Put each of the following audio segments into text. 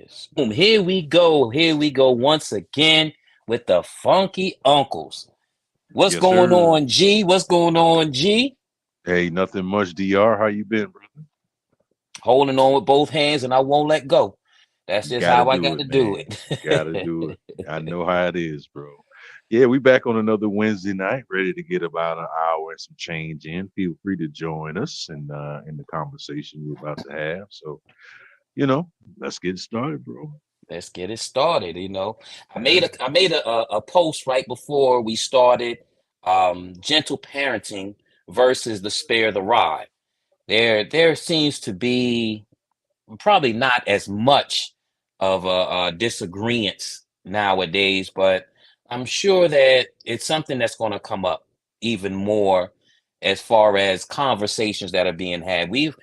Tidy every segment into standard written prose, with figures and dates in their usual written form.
Yes. Boom. Here we go. Here we go once again with the funky uncles. What's Yes, going sir. on, G? What's going on, G? Hey, nothing much, DR. How you been, brother? Holding on with both hands and I won't let go. That's just Gotta how I do got it, to do man. Gotta it. do it. I know how it is, bro. Yeah, we back on another Wednesday night, ready to get about an hour and some change in. Feel free to join us in the conversation we're about to have. So, let's get started, bro. Let's get it started. I made Yeah. a post right before we started. Gentle parenting versus the spare the rod. There seems to be probably not as much of a disagreement nowadays, but I'm sure that it's something that's going to come up even more as far as conversations that are being had. We've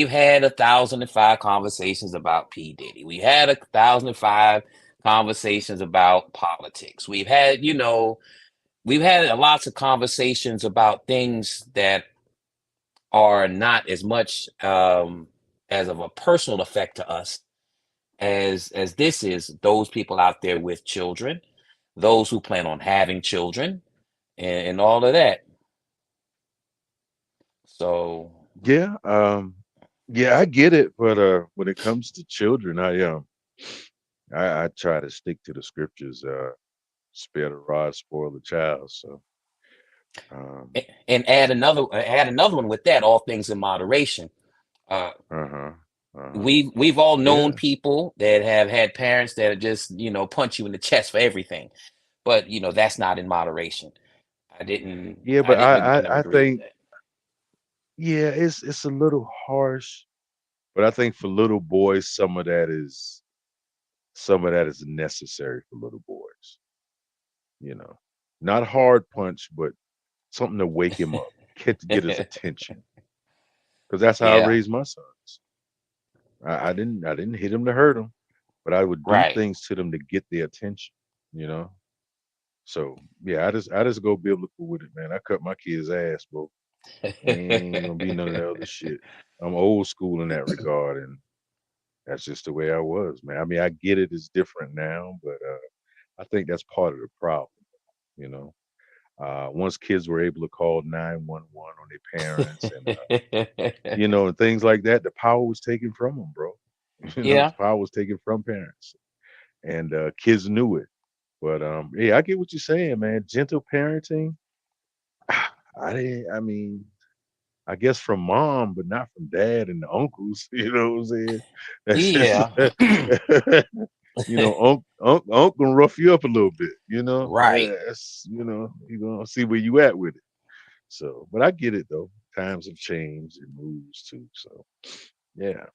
had 1,005 conversations about P. Diddy. We had 1,005 conversations about politics. We've had lots of conversations about things that are not as much as of a personal effect to us as this is those people out there with children, those who plan on having children, and all of that. So Yeah. Yeah, I get it, but when it comes to children, I try to stick to the scriptures, spare the rod, spoil the child. So um and add another one with that. All things in moderation. Uh, uh-huh. Uh-huh. we've all known Yeah. people that have had parents that just punch you in the chest for everything, but that's not in moderation. I didn't Yeah, I but didn't I never I agree with think that. yeah, it's a little harsh, but I think for little boys, some of that is necessary for little boys. You know, not hard punch, but something to wake him up, get his attention. Because that's how I Yeah, raised my sons. I didn't hit him to hurt him, but I would do right. things to them to get their attention. You know. So yeah, I just go biblical with it, man. I cut my kids' ass, bro. Ain't gonna be none of that other shit. I'm old school in that regard, and that's just the way I was, man. I mean, I get it; it's different now, but I think that's part of the problem. You know, once kids were able to call 911 on their parents, and things like that, the power was taken from them, bro. The Yeah. power was taken from parents, and kids knew it. But yeah, I get what you're saying, man. Gentle parenting. I didn't. I mean, I guess from mom, but not from dad and the uncles. You know what I'm saying? That's just, Yeah. unc gonna rough you up a little bit. Right. That's you gonna see where you at with it. So, but I get it though. Times have changed and moves too. So, yeah,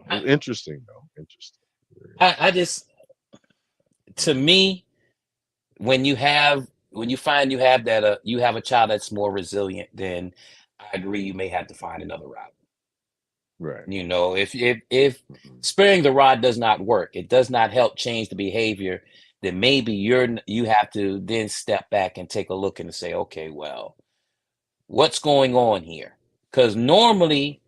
I, it's interesting though. Interesting. Very I interesting. just, to me, when you find you have a child that's more resilient, then I agree you may have to find another route. Right. If Hmm. sparing the rod does not work, it does not help change the behavior, then maybe you have to then step back and take a look and say, okay, well, what's going on here? Because normally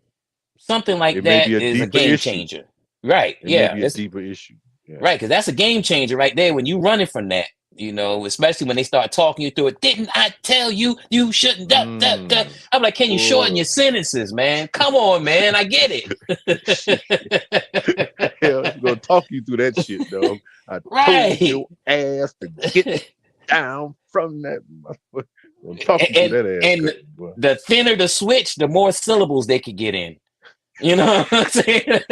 something like It may that be a is a deeper game issue. changer. Right. It may Yeah. be a It's deeper issue. Yeah. right, because that's a game changer right there when you running from that. Especially when they start talking you through it. Didn't I tell you you shouldn't? Duh, duh, duh. Mm, I'm like, can you shorten boy. your sentences, man? Come on, man. I get Shit. it. Hell, it's gonna talk you through that shit, dog. I told Right. your ass to get down from that motherfucker. Gonna talk you through and that ass and cutting, boy. the thinner the switch, the more syllables they could get in. You know what I'm saying?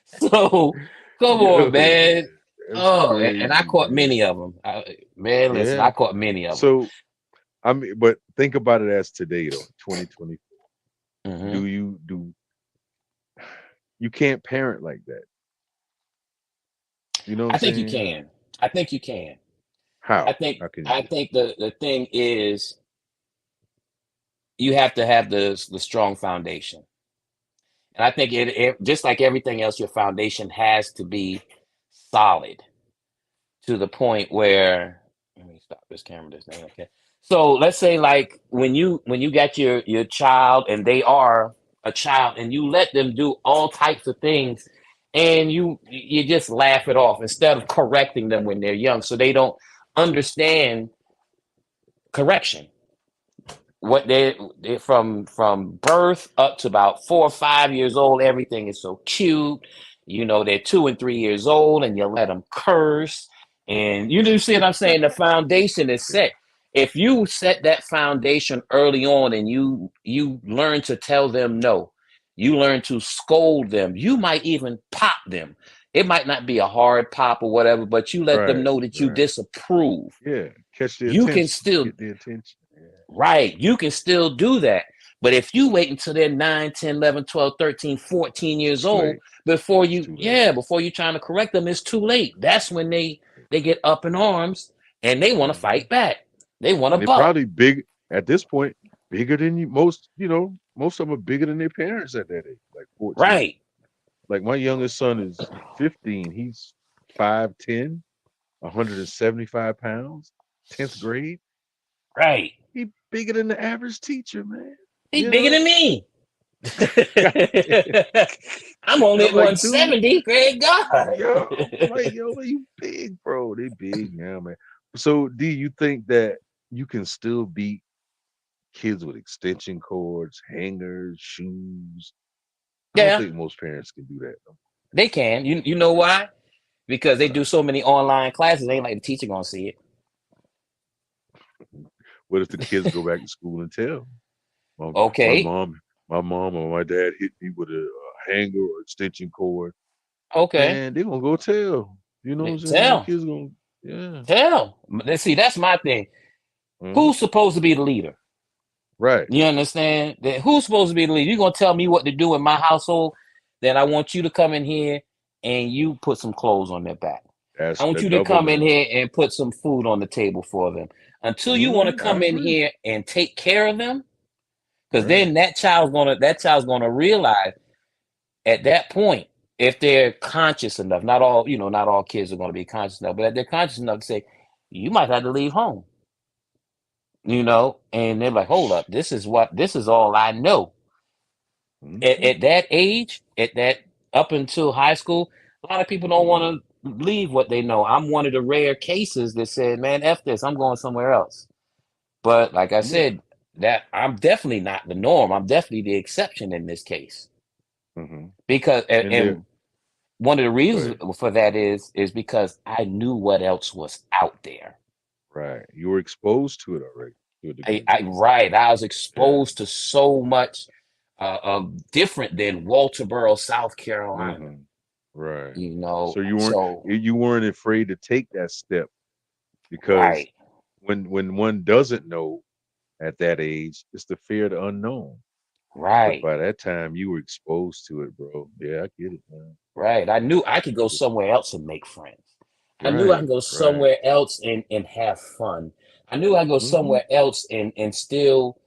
So come on, Yo, man. man, that's Oh, and I crazy, caught man. many of them. Man, listen, I Yeah. caught many of them. So I mean, but think about it as today though, 2020. Hmm. Do you can't parent like that? You know what I'm I think you saying? can. I think you can. I How? think How can you I do think the thing is you have to have the strong foundation. And I think it just like everything else, your foundation has to be solid to the point where let me stop this camera this thing. Okay. So let's say like when you got your child and they are a child and you let them do all types of things and you just laugh it off instead of correcting them when they're young, so they don't understand correction. What they from birth up to about 4 or 5 years old, everything is so cute. They're 2 and 3 years old, and you let them curse, and you do see what I'm saying. The foundation is Yeah. set. If you set that foundation early on, and you learn to tell them no, you learn to scold them. You might even pop them. It might not be a hard pop or whatever, but you let them Right. know that you Right. disapprove. Yeah. Catch the You can attention. still Get the attention. Yeah. Right. You can still do that. But if you wait until they're 9, 10, 11, 12, 13, 14 years Too old late. before It's you, too late. yeah, before you're trying to correct them, it's too late. That's when they get up in arms and they want to Hmm. fight back. They want to And they're buck. probably big at this point, bigger than you. Most, most of them are bigger than their parents at that age, like 14. Right. Like my youngest son is 15. He's 5'10", 175 pounds, 10th grade. Right. He bigger than the average teacher, man. He's You bigger know? than me. Goddamn. I'm only I'm at like, dude, 170. Great God. I'm like, yo, man, you big, bro. They big now, man. So, do you think that you can still beat kids with extension cords, hangers, shoes? I don't Yeah, think most parents can do that. they can. You know why? Because they Why? do so many online classes, ain't like the teacher gonna see it. What if the kids go back to school and tell my my Okay. mom, my mom or my dad hit me with a hanger or extension cord? Okay. Man, they gonna go tell. You know what I'm saying? The Tell. kids gonna, yeah. Let's see, that's my thing. Mhm. Who's supposed to be the leader? Right. You understand? Who's supposed to be the leader? You're gonna tell me what to do in my household, then I want you to come in here and you put some clothes on their back. I That's want the you to double come in down. here and put some food on the table for them. Until you want to I come in agree. here and take care of them, because Right. then that child's gonna realize at that point, if they're conscious enough, not all kids are gonna be conscious enough, but if they're conscious enough to say, you might have to leave home. And they're like, hold up, this is all I know. Mhm. At that age, at that up until high school, a lot of people don't want to leave what they know. I'm one of the rare cases that said, man, F this, I'm going somewhere else. But like I Yeah. said, that I'm definitely not the norm. I'm definitely the exception in this case. Mhm. Because And they're and one of the Go reasons ahead. for that is because I knew what else was out there. Right. You were exposed to it already to a I, degree. I right. I was Yeah. exposed to so much different than Walterboro, South Carolina. Mhm. Right. You know, So so you weren't afraid to take that step because right, when one doesn't know at that age, it's the fear of the unknown. But right, by that time, you were exposed to it, bro. Yeah, I get it, man. right. I knew I could go somewhere else and make friends. I knew I Right. could go Right. somewhere else and have fun. I knew I could go Mhm. somewhere else and still,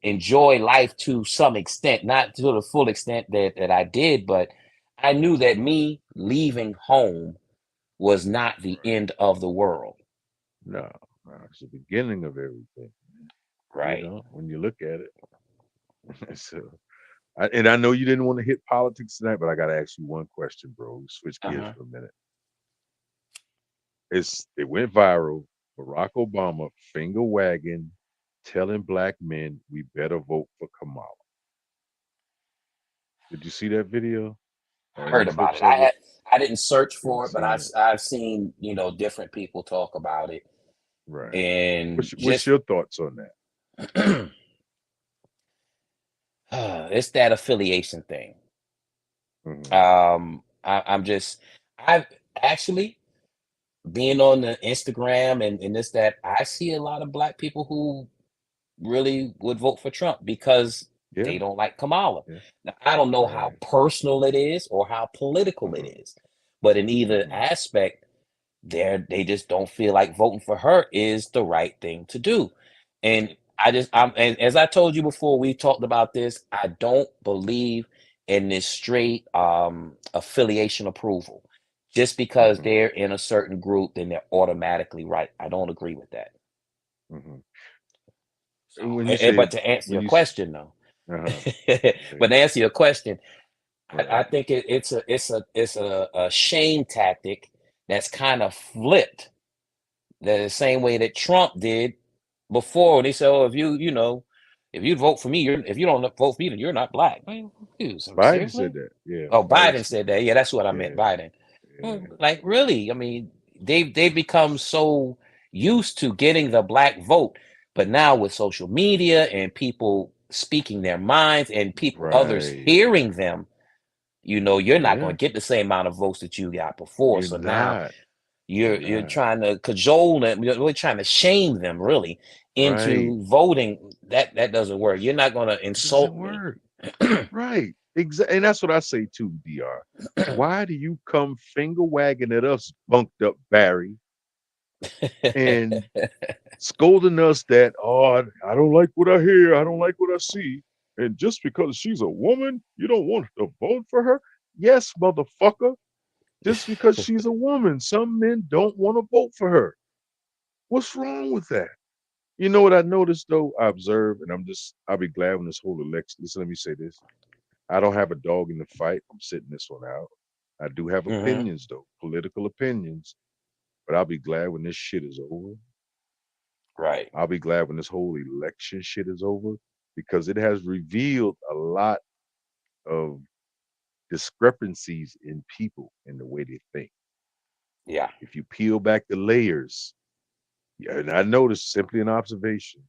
enjoy life to some extent, not to the full extent that I did, but I knew that me leaving home was not the Right. end of the world. No, no, it's the beginning of everything. Right. When you look at it. So, and I know you didn't want to hit politics tonight, but I got to ask you one question, bro. Switch gears Uh-huh. for a minute. It went viral. Barack Obama finger wagging, telling black men we better vote for Kamala. Did you see that video or any Heard about clips it. I of it? had I didn't search You for it, but seen it, I've seen, different people talk about it. right? And What's just your thoughts on that? it's that affiliation thing. Hmm. I'm just I've actually being on the Instagram and this that I see a lot of black people who really would vote for Trump because Yeah, they don't like Kamala. yeah, Now, I don't know how right. personal it is or how political it Hmm. is, but in either Hmm. aspect, they just don't feel like voting for her is the right thing to do. And and as I told you before, we talked about this. I don't believe in this straight affiliation approval. Just because Hmm. they're in a certain group, then they're automatically right. I don't agree with that. Hmm. So, When you say but to answer when your you, question though, uh-huh, but to answer your question, I Right. think it's a shame tactic that's kind of flipped the same way that Trump did before when he said, "Oh, if you vote for me, if you don't vote for me, then you're not black." Man, Biden said seriously? that. Yeah, Oh, Biden Biden said said that. that. Yeah, that's what I meant, Yeah, Biden. yeah. Like really? I mean, they've become so used to getting the black vote, but now with social media and people speaking their minds and people others Right. hearing them, you're not going Yeah. to get the same amount of votes that you got before. You're So now not. You're you're not. trying to cajole them, you're really trying to shame them really Right. into voting. That doesn't work. You're not going to It doesn't insult me. work. Right. Exactly. And that's what I say too, DR. Why do you come finger wagging at us, bunked up Barry, and scolding us that, oh, I don't like what I hear, I don't like what I see. And just because she's a woman, you don't want to vote for her? Yes, motherfucker. Just because she's a woman, some men don't want to vote for her. What's wrong with that? You know what I noticed though? I observe, and I'll be glad when this whole election. Listen, let me say this. I don't have a dog in the fight. I'm sitting this one out. I do have Hmm. opinions though, political opinions, but I'll be glad when this shit is over. Right. I'll be glad when this whole election shit is over because it has revealed a lot of discrepancies in people in the way they think. Yeah. If you peel back the layers, yeah, and I noticed simply an observation,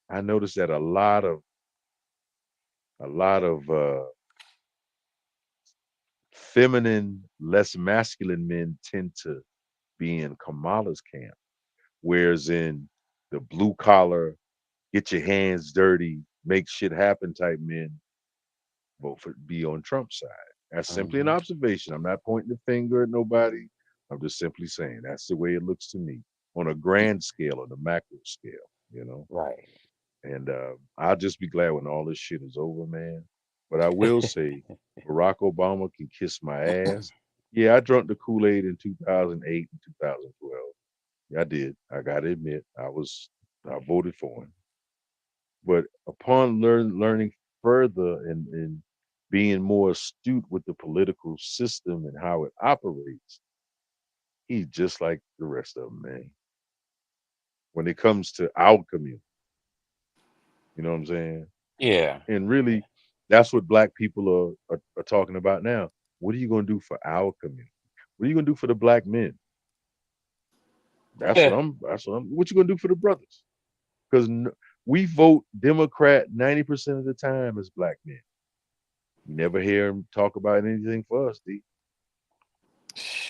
I noticed that a lot of feminine, less masculine men tend to be in Kamala's camp, whereas in the blue collar, get your hands dirty, make shit happen type men vote for be on Trump's side. That's simply an Hmm. observation. I'm not pointing the finger at nobody. I'm just simply saying that's the way it looks to me on a grand scale, on a macro scale, you know. Right. And I'll just be glad when all this shit is over, man. But I will say, Barack Obama can kiss my ass. Yeah, I drunk the Kool Aid in 2008 and 2012. Yeah, I did. I got to admit, I voted for him. But upon learning further and being more astute with the political system and how it operates, he's just like the rest of them, man. When it comes to our community, you know what I'm saying? Yeah. And really, that's what black people are talking about now. What are you going to do for our community? What are you going to do for the black men? That's what Yeah. I'm. That's what I'm. What you going to do for the brothers? Because we vote Democrat 90% of the time as black men. You never hear them talk about anything for us, D.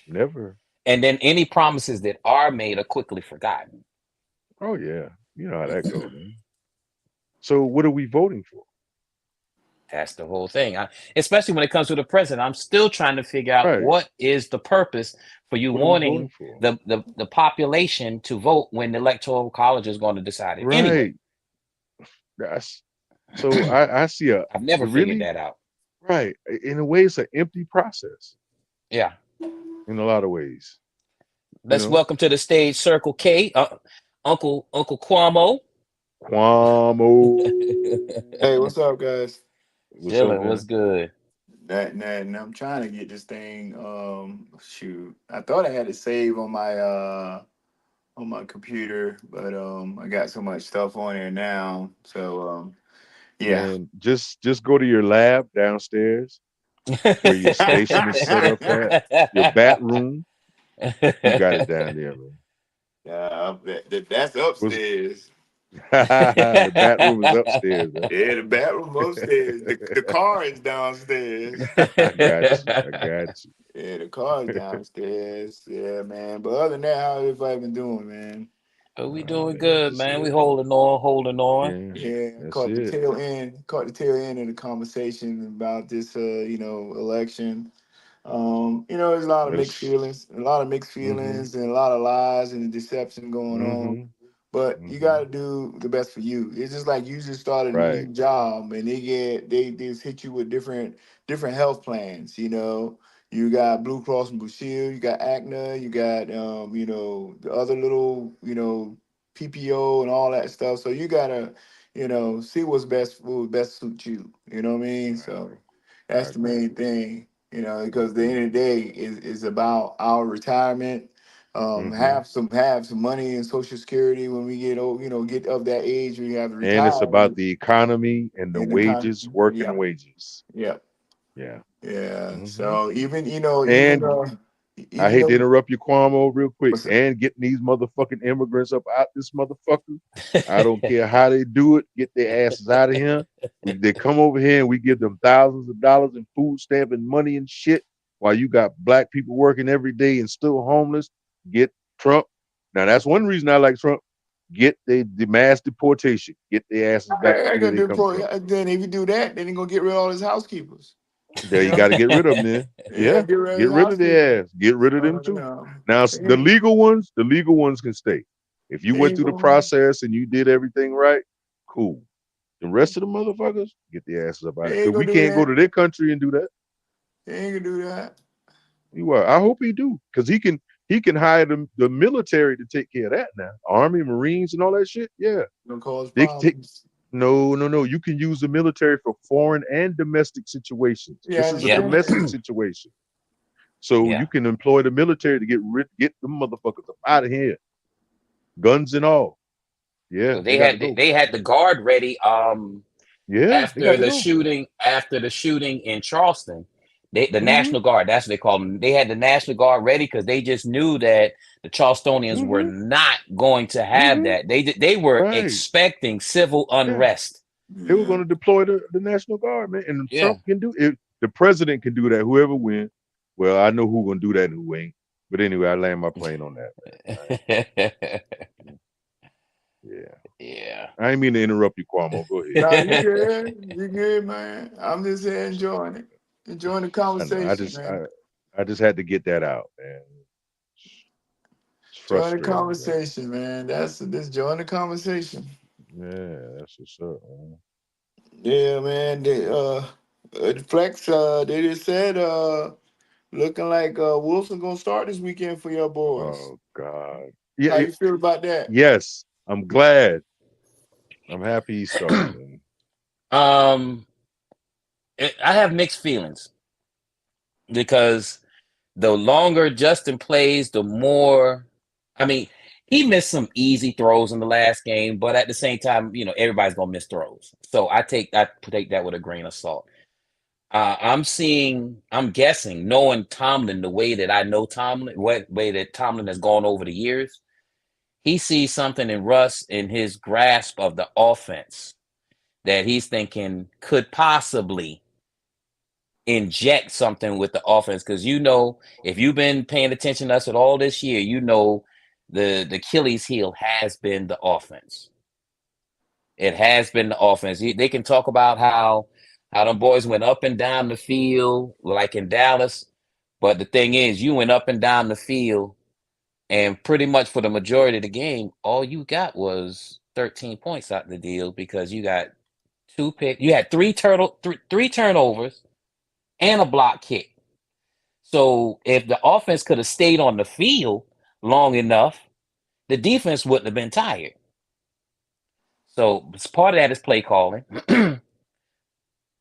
Never. And then any promises that are made are quickly forgotten. Oh yeah, you know how that go, man. So what are we voting for? That's the whole thing. Especially when it comes to the president, I'm still trying to figure out Right. what is the purpose for you What are we voting wanting for? the population to vote when the electoral college is going to decide it anyway. Right. That's so I see a I've never figured really that out. right. In a way, it's an empty process Yeah. in a lot of ways. You Let's know, welcome to the stage Circle K, Uncle Cuomo. Cuomo. Hey, what's up, guys? What's up, Chilling. What's man? good? And I'm trying to get this thing. Shoot, I thought I had it saved on my computer, but I got so much stuff on there now. So yeah. Man, just go to your lab downstairs where your station is set up at, your bat room. You got it down there, man. That's Was upstairs. the bat room is upstairs, huh? Yeah, the bathroom upstairs. The car is downstairs. I got you. I got you. Yeah, the car is downstairs. Yeah, man. But other than that, how everybody been doing, man? Oh, we doing Man, good, that's man. We it, man. holding on, holding on. Yeah, Yeah, that's it. caught the tail end of the conversation about this election. There's a lot of mixed It's feelings, mm-hmm. and a lot of lies and deception going on. Mm-hmm. But you Mm-hmm. got to do the best for you. It's just like you just started a new Right. job, and they just hit you with different health plans. You got Blue Cross and Blue Shield, you got Aetna, you got the other little PPO and all that stuff. So you gotta see what would best suit you. You know what I mean? Right. So I That's the agree. main thing, because the Mm-hmm. end of the day is about our retirement. Mm-hmm. Have some money in Social Security when we get old, get of that age where you have to And it's retire about the economy and the in the country. wages, working Yep, wages. yep, Yeah. yeah. Hmm. So even And I even hate to though interrupt you, Cuomo, real quick. what's And getting these motherfucking immigrants up out this motherfucker. I don't care how they do it. Get their asses out of here. They come over here and we give them thousands of dollars in food stamp and money and shit, while you got black people working every day and still homeless. Get Trump. Now that's one reason I like Trump. Get the mass deportation. Get their asses back I where gonna they do come for from. then if you do that, then you're gonna get rid of all his housekeepers. There You you know, got to get rid of them. Then yeah, yeah, get rid of get his rid of housekeepers. their ass. Get rid of them So, too. Now the legal ones can stay. If you they went ain't through the gonna, process and you did everything right, cool. The rest of the motherfuckers, get their asses up out of it. they ain't Because gonna we do can't go that. to their country and do that. They ain't gonna do that. You are. I hope he do. Because he can hire the military to take care of that now. Army, Marines, and all that shit. Yeah. Gonna cause They can take problems. no, no, no. You can use the military for foreign and domestic situations. Yeah, I This is a Yep. understand domestic that. situation. So Yeah. you can employ the military to get them motherfuckers up out of here, guns and all. Yeah, So they they got to had go. they had the guard ready Yeah, they got after to the go. shooting in Charleston. The Hmm. National Guard, that's what they call them. They had the National Guard ready because they just knew that the Charlestonians were Hmm. not going to have Hmm. that. They were Right. expecting civil Yeah, unrest. they were Yeah. going to deploy the National Guard, man, and Yeah. Trump can do it. The president can do that. Whoever wins. Well, I know who's going to do that and who ain't. But anyway, I land my plane on that, man. Yeah, Yeah. I ain't mean to interrupt you, Cuomo. Go ahead. Nah, you good. You good, man. I'm just here enjoying it. Enjoying the I know. I conversation, just man. I just had to get that out, man. It's Join the frustrating, man. conversation, man. That's this join the conversation. Yeah, that's what's up, man. Yeah, man. Flex, they just said looking like Wilson gonna start this weekend for your boys. Oh God. Yeah. How you feel about that? Yes. I'm glad. I'm happy he's starting, man. um I have mixed feelings because the longer Justin plays, the more. I mean, he missed some easy throws in the last game, but at the same time, everybody's gonna miss throws. So I take that with a grain of salt. I'm guessing, knowing Tomlin the way that I know Tomlin, what way that Tomlin has gone over the years, he sees something in Russ in his grasp of the offense that he's thinking could possibly inject something with the offense. Because if you've been paying attention to us at all this year, the Achilles heel has been the offense. It has been the offense. They can talk about how them boys went up and down the field like in Dallas, but the thing is, you went up and down the field, and pretty much for the majority of the game, all you got was 13 points out of the deal because you got you had three turnovers and a block kick. So if the offense could have stayed on the field long enough, the defense wouldn't have been tired. So part of that is play calling.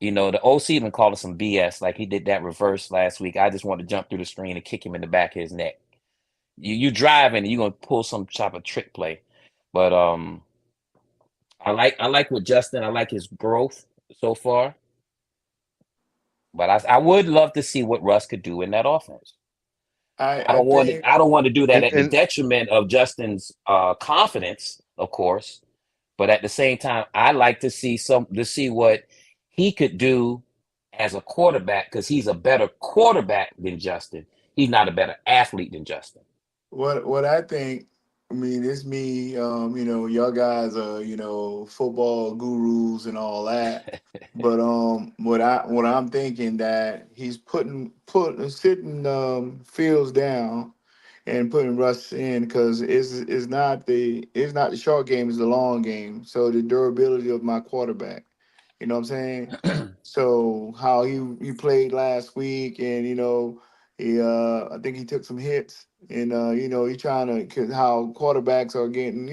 The OC even called us some BS, like he did that reverse last week. I just want to jump through the screen and kick him in the back of his neck. You driving and you're gonna pull some type of trick play. But I like what Justin, I like his growth so far. But I would love to see what Russ could do in that offense. I I don't want think to. I don't want to do that And at the and detriment of Justin's confidence, of course. But at the same time, I like to see what he could do as a quarterback because he's a better quarterback than Justin. He's not a better athlete than Justin. what I think. I mean, it's me. Y'all guys are football gurus and all that. But what I'm thinking that he's putting sitting Fields down and putting Russ in because it's not the short game, it's the long game. So the durability of my quarterback. You know what I'm saying? So how he played last week, and he I think he took some hits, and he trying to, cause how quarterbacks are getting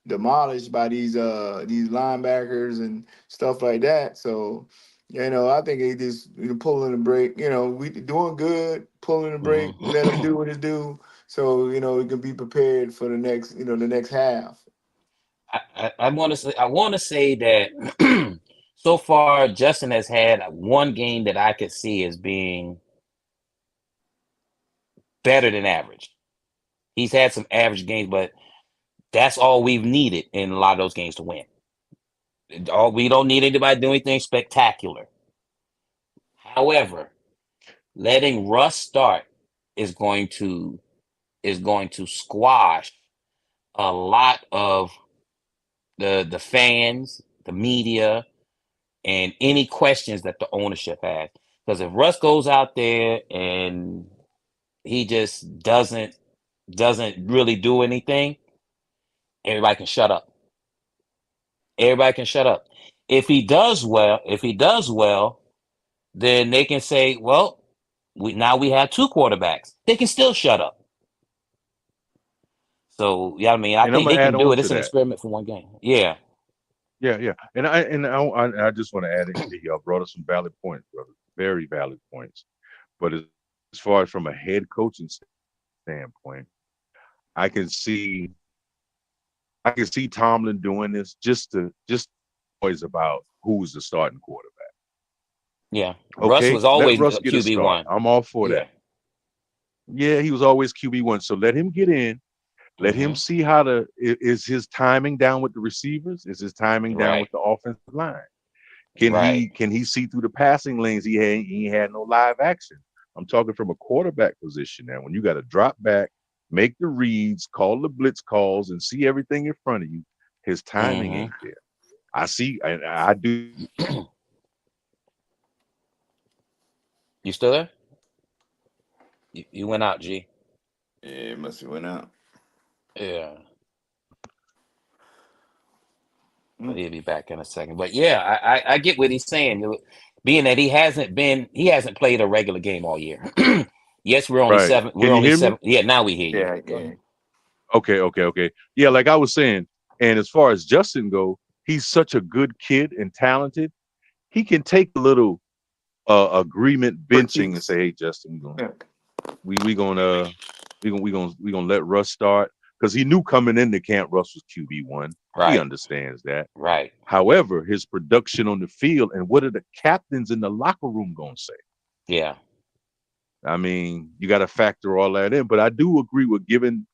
demolished by these linebackers and stuff like that. So I think they just pulling the brake. We doing good, pulling the brake, let him do Mhm. what he do, so we can be prepared for the next half. I want to say that so far Justin has had one game that I could see as being better than average. He's had some average games, but that's all we've needed in a lot of those games to win. All we don't need anybody to do anything spectacular. However, letting Russ start is going to squash a lot of the fans, the media, and any questions that the ownership has. Because if Russ goes out there and he just doesn't really do anything, everybody can shut up. Everybody can shut up. If he does well, then they can say, well, we have two quarterbacks. They can still shut up. So yeah, I mean, I And I'm think gonna they add can do on it. It's to an that. experiment for one game. Yeah. Yeah, yeah. And I just want to add in here, y'all brought us some valid points, brother. Very valid points. But as far as from a head coaching standpoint, I can see I can see Tomlin doing this just always about who's the starting quarterback. Yeah. Russ Okay, was let always Russ get a start. QB1. I'm all for Yeah. that. Yeah, he was always QB1. So let him get in. Let him Hmm. see how is his timing down with the receivers? Is his timing down Right. with the offensive line? Can Right. he see through the passing lanes? He had no live action. I'm talking from a quarterback position now. When you got to drop back, make the reads, call the blitz calls, and see everything in front of you, his timing Hmm. ain't there. I do. You still there? You went out, G. Yeah, it must have went out. Yeah. But Mm. he'll be back in a second. But yeah, I get what he's saying. Being that he hasn't played a regular game all year. Yes, we're only Right. seven. We're Can you only hear me? seven. Yeah, now we hear you. Yeah, Go yeah. ahead. Okay, okay, okay. Yeah, like I was saying, and as far as Justin go, he's such a good kid and talented. He can take a little agreement benching and Critiques. say, "Hey, Justin, Yeah. we gonna we gonna let Russ start," because he knew coming into camp Russ was QB1. He Right. understands that. Right. However, his production on the field and what are the captains in the locker room gonna say? Yeah. I mean, you got to factor all that in. But I do agree with giving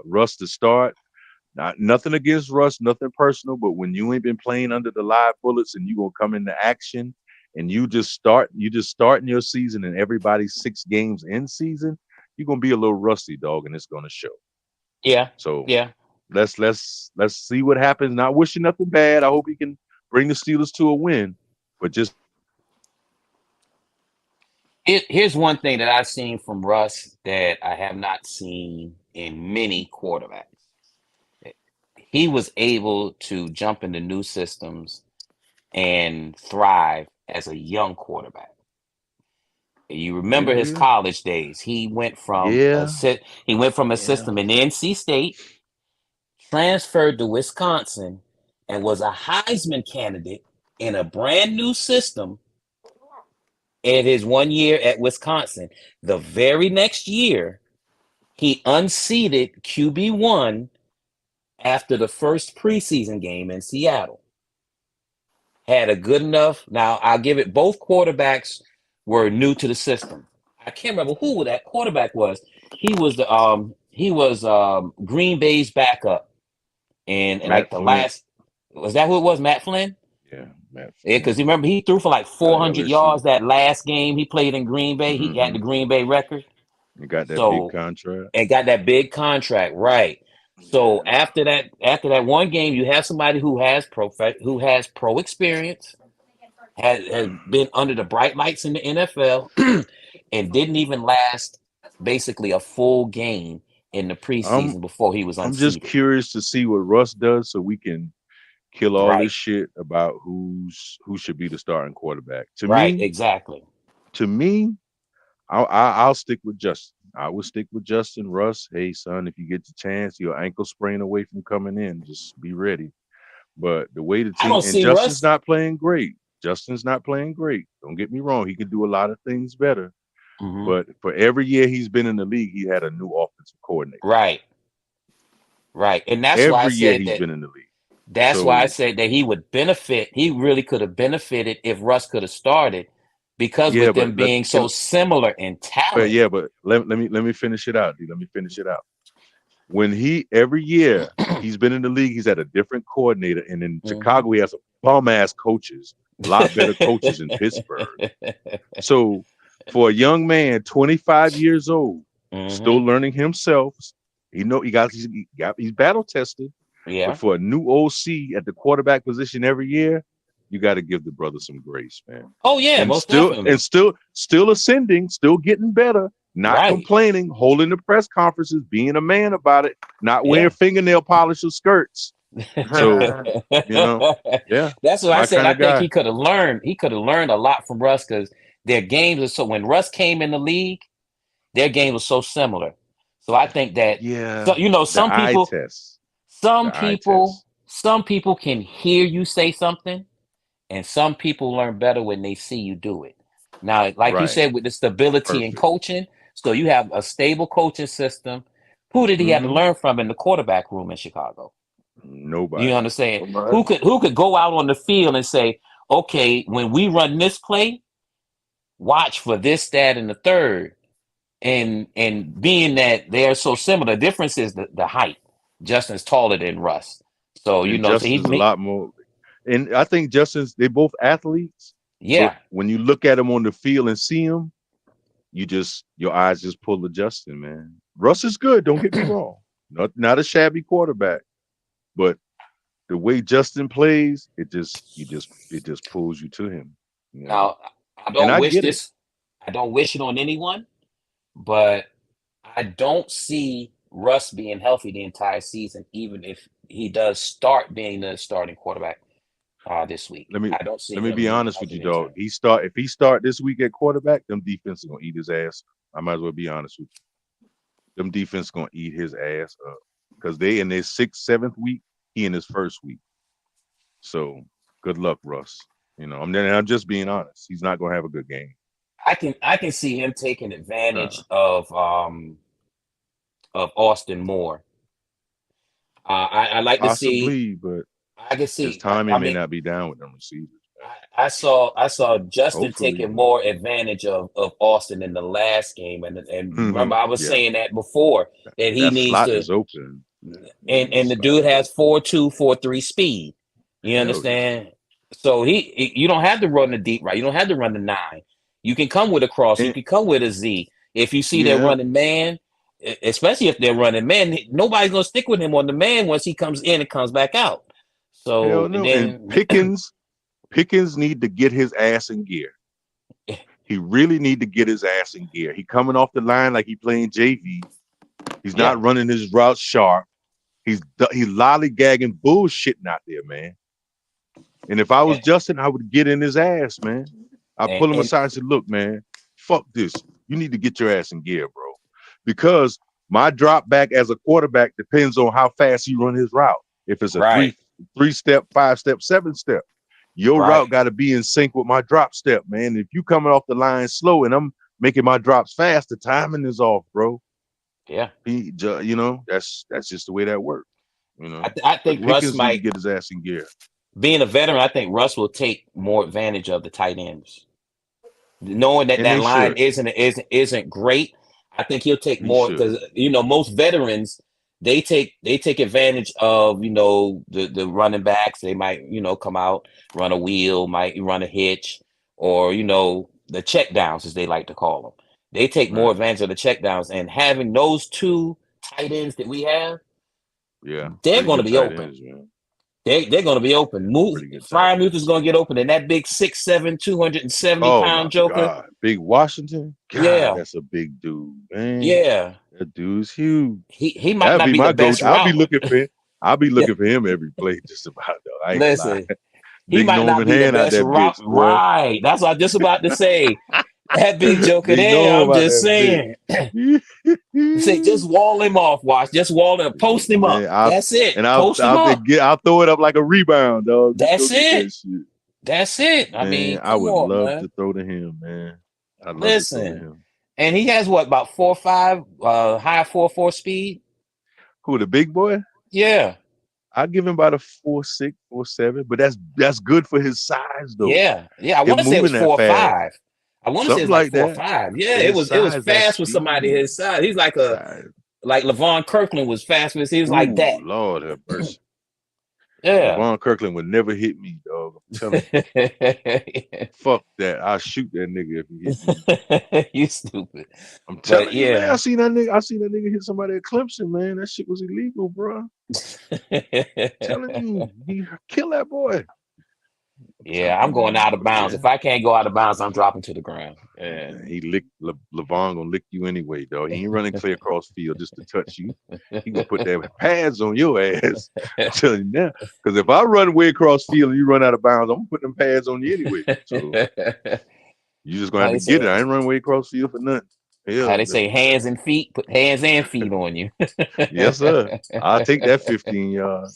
Russ the start. Not nothing against Russ, nothing personal, but when you ain't been playing under the live bullets and you gonna come into action and you just starting your season and everybody's 6 games in season, you're gonna be a little rusty, dog, and it's gonna show. Yeah. So Yeah. let's see what happens. Not wishing nothing bad. I hope he can bring the Steelers to a win, but just Here's one thing that I've seen from Russ that I have not seen in many quarterbacks. He was able to jump into new systems and thrive as a young quarterback. You remember his yeah, college days. yeah, He went from a yeah. system in NC State, transferred to Wisconsin, and was a Heisman candidate in a brand new system in his 1 year at Wisconsin. The very next year, he unseated QB1 after the first preseason game in Seattle. Had a good enough. Now, I'll give it, both quarterbacks were new to the system. I can't remember who that quarterback was. He was Green Bay's backup and like Matt the Flint. last, was that who it was? Matt Flynn? Yeah, Matt Yeah, Flint because you remember he threw for like out of 400 LSU. yards that last game he played in Green Bay. He got the Mm-hmm. Green Bay record. You got that big So contract. and got that big contract, right? So Yeah. after that one game, you have somebody who has pro experience, has been under the bright lights in the NFL, and didn't even last basically a full game in the I'm preseason before he was I'm just unseated. curious to see what Russ does so we can kill all this Right, shit about who should be the starting quarterback. right, exactly. To me, I'll stick with Justin. I will stick with Justin. Russ, hey son, if you get the chance, your ankle sprain away from coming in, just be ready. But the way the I team don't and see Justin's Russ. not playing great. Justin's not playing great. Don't get me wrong. He can do a lot of things better. Mhm. But for every year he's been in the league, he had a new offensive coordinator. Right. Right. And that's why I Every year said he's that. been in the league. That's why I So said that he would benefit. He really could have benefited if Russ could have started, because yeah, with but them being so similar in talent. but let me finish it out, dude. Let me finish it out. When every year he's been in the league, he's had a different coordinator, and in Chicago he has a bum ass coaches, a lot better coaches in Pittsburgh. So for a young man, 25 years old, still Mhm. learning himself, he's battle tested. Yeah. But for a new OC at the quarterback position every year, you got to give the brother some grace, man. Oh yeah, And most definitely. still ascending, still getting better, not Right. complaining, holding the press conferences, being a man about it, not wearing Yeah. fingernail polish or skirts. So, yeah, That's what I my said. kind I of think guy. he could have learned. He could have learned a lot from Russ, because their games are so. When Russ came in the league, their game was so similar. So I think that, Yeah, so the some eye people, test. some The eye people, test. some people can hear you say something, and some people learn better when they see you do it. Now, like you Right. said, with the stability in Perfect. coaching, so you have a stable coaching system. Who did he have to Mm-hmm. learn from in the quarterback room in Chicago? You Nobody. understand? Right. Who could go out on the field and say, okay, when we run this play, watch for this, that, and the third. And being that they are so similar, the difference is the height. Justin's taller than Russ. So, And so Justin's a lot more. And I think they both athletes, but yeah, when you look at them on the field and see them, your eyes just pull to Justin, man. Russ is good, don't get me wrong. Not a shabby quarterback, but the way Justin plays, it just pulls you to him, you know. now I And don't I wish get it. this, I don't wish it on anyone, but I don't see Russ being healthy the entire season, even if he does start being the starting quarterback this week. Let me I don't see let me him be being honest with healthy you, the dog. entire. If he start this week at quarterback, them defense is gonna eat his ass. I might as well be honest with you. Them defense gonna eat his ass up because they in their sixth, seventh week. He in his first week. So good luck, Russ. I'm just being honest. He's not gonna have a good game. I can see him taking Uh, advantage of Austin Moore. I like to see. Possibly, but I can his see. I timing may mean, not be down with them receivers. I saw Justin Hopefully, taking but more advantage of Austin in the last game, and remember I was yeah, saying that before, that he that needs slot to, is open. The and the slot dude is has open. 4.2, 4.3 speed. You Hell yeah. understand? So you don't have to run the deep right. You don't have to run the nine. You can come with a cross. You And can come with a Z. If you see they're yeah, running man, especially if they're running man, nobody's gonna stick with him on the man once he comes in and comes back out. hell So and no. And then Pickens need to get his ass in gear. He really need to get his ass in gear. He coming off the line like he playing JV. He's yeah, not running his route sharp. He's lollygagging bullshitting out there, man. And if I was and Justin, I would get in his ass, man. I'd and, pull him and aside and say, look, man, fuck this. You need to get your ass in gear, bro. Because my drop back as a quarterback depends on how fast he run his route. If it's a right, three step, 5 step, 7 step, your right, route got to be in sync with my drop step, man. If you coming off the line slow and I'm making my drops fast, the timing is off, bro. yeah. That's just the way that works, you know. I But think Russ Pickens need to might, get his ass in gear. being a veteran, I think Russ will take more advantage of the tight ends, knowing that And that they line should. isn't great. I think he'll take He more, should. because most veterans, they take advantage of the running backs. They might come out, run a wheel, might run a hitch, or the check downs, as they like to call them. They take more Right. advantage of the check downs, and having those two tight ends that we have, Yeah. they're Pretty going to good be tight open. ends, man. They're going to be open. Move, Pretty good tight Fryermuth is ends. going to get open, and that big 6'7", 270 Oh my pound joker. God. Big Washington. God, Yeah, that's a big dude, man. yeah. That dude's huge. He might That'd not be be the my best go-to. I'll be route. looking for him. I'll be Yeah, looking for him every play, just about though. I ain't gonna lie. listen, he Big might not Norman be the hand out best that route. bitch, boy. Right. That's what I'm just about to say. That big joker Big there. Norm I'm out just that saying. Say, bitch. just wall him off. Watch. Just wall him. Post him up. Man, I'll That's it. and I'll Post him I'll up. get I'll throw it up like a rebound, dog. Just go That's get it. that shit. That's it. I Man, mean, I come would on, love man. to throw to him, man. I'd love to throw to Listen, him. and he has what about 4.5, high 4.4 speed? Who, the big boy? Yeah, I give him about a 4.6, 4.7, but that's good for his size though. yeah, yeah. I Him want to say it was moving that fast, 4.5. I want to say something it's like like four or that. five. Yeah, For it his was size, that fast for somebody speed, his size. He's size. like LaVon Kirkland was fast for he was like Ooh, that. Lord have mercy. Yeah. LaVon Kirkland would never hit me, dog. I'm telling you. Fuck that. I'll shoot that nigga if he hit me. You stupid. I'm But telling you, man. yeah. I seen that nigga hit somebody at Clemson, man. That shit was illegal, bro. Telling you, he kill that boy. I'm Yeah, telling I'm you, going man. out of But bounds. yeah, If I can't go out of bounds, I'm dropping to the ground. Yeah. man, he licked Levon gonna lick you anyway, dog. He ain't running clear across field just to touch you. He gonna put that pads on your ass. I'm telling you now. Because if I run way across field and you run out of bounds, I'm gonna put them pads on you anyway. So you just gonna How have they to get it. say I ain't run way across field for nothing. how Hell, they say hands and feet, put hands and feet on you. yes, sir. I'll take that 15 yard.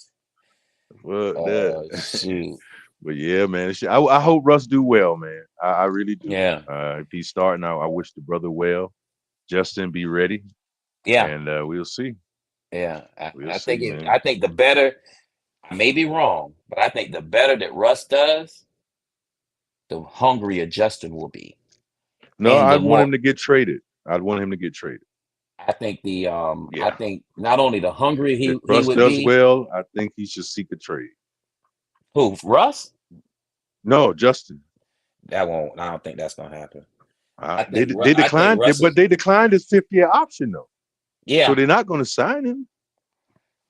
Fuck that. Oh shoot. But yeah, man. I hope Russ do well, man. I really do. Yeah. If he's starting out, I wish the brother well. Justin, be ready, Yeah. and we'll see. Yeah. We'll I see, think man. I think the better, I may be wrong, but I think the better that Russ does, the hungrier Justin will be. No, And the I'd want more him to get traded. I'd want him to get traded. I Yeah. think not only the hungrier If he Russ would does be, well, I think he should seek a trade. who, Russ? No, Justin. That won't I don't think that's gonna happen. They I think declined, Russ but is they declined his 5th-year option though. So yeah. they're not going to sign him.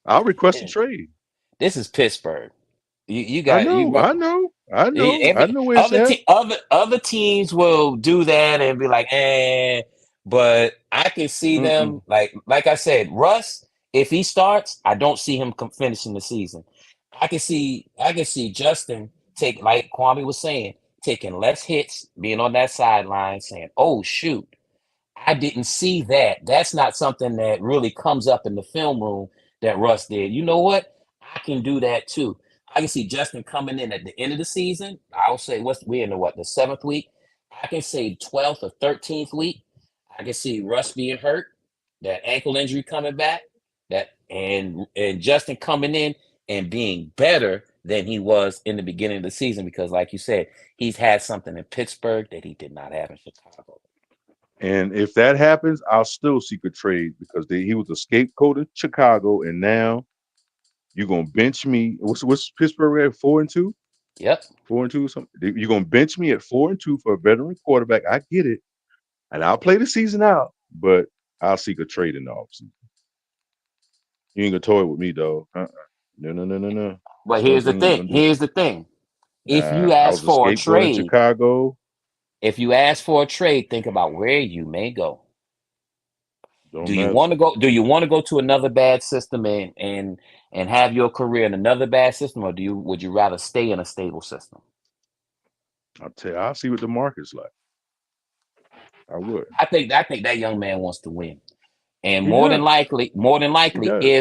I'll request a Yeah. trade. This is Pittsburgh. You I got know, you I know, I know, I every know where it's at. other teams will do that and be like, but I can see Mm-mm. them like I said, Russ, if he starts, I don't see him finishing the season. I can see Justin take like Kwame was saying, taking less hits, being on that sideline, saying, "Oh shoot, I didn't see that." That's not something that really comes up in the film room that Russ did. You know what? I can do that too. I can see Justin coming in at the end of the season. I'll say we're in the 7th week. I can say 12th or 13th week. I can see Russ being hurt, that ankle injury coming back, and Justin coming in and being better than he was in the beginning of the season because, like you said, he's had something in Pittsburgh that he did not have in Chicago. And if that happens, I'll still seek a trade because he was a scapegoat in Chicago, and now you're gonna bench me. What's Pittsburgh at 4-2? Yep. 4-2 or something. You're gonna bench me at 4-2 for a veteran quarterback. I get it, and I'll play the season out, but I'll seek a trade in the offseason. You ain't gonna toy with me, though. No, no, no, no, no. But That's one thing you ain't gonna do. here's the thing. If Nah, you I ask was a for a scapegoat in trade, Chicago. think about where you may go. Don't Do you matter. want to go? Do you want to go to another bad system and have your career in another bad system, or would you rather stay in a stable system? I'll tell you, I'll see what the market's like. I would. I think that young man wants to win, and He more than does. likely, He does.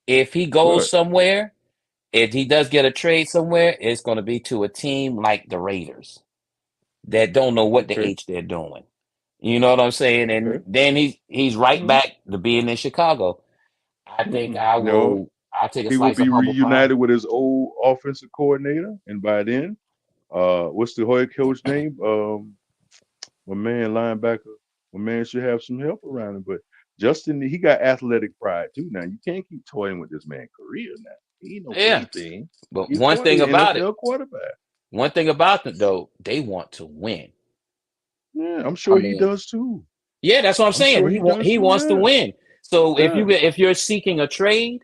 if he But goes somewhere, if he does get a trade somewhere, it's going to be to a team like the Raiders that don't know what the okay, H they're doing. You know what I'm saying? And okay. then he's right Mm-mm, back to being in Chicago. I think mm-mm. No, I'll take a he will slice of be humble pie. reunited with his old offensive coordinator, and by then, what's the Hoya coach name? My man linebacker. My man should have some help around him. But Justin, he got athletic pride too. Now you can't keep toying with this man's career. Now he ain't no Yeah. plaything. But He's he an NFL quarterback. one thing about it though, they want to win. Yeah, I'm I sure he mean, does too. yeah, that's what I'm I'm saying. sure he does He too. wants to Yeah, win. So yeah. if you're seeking a trade,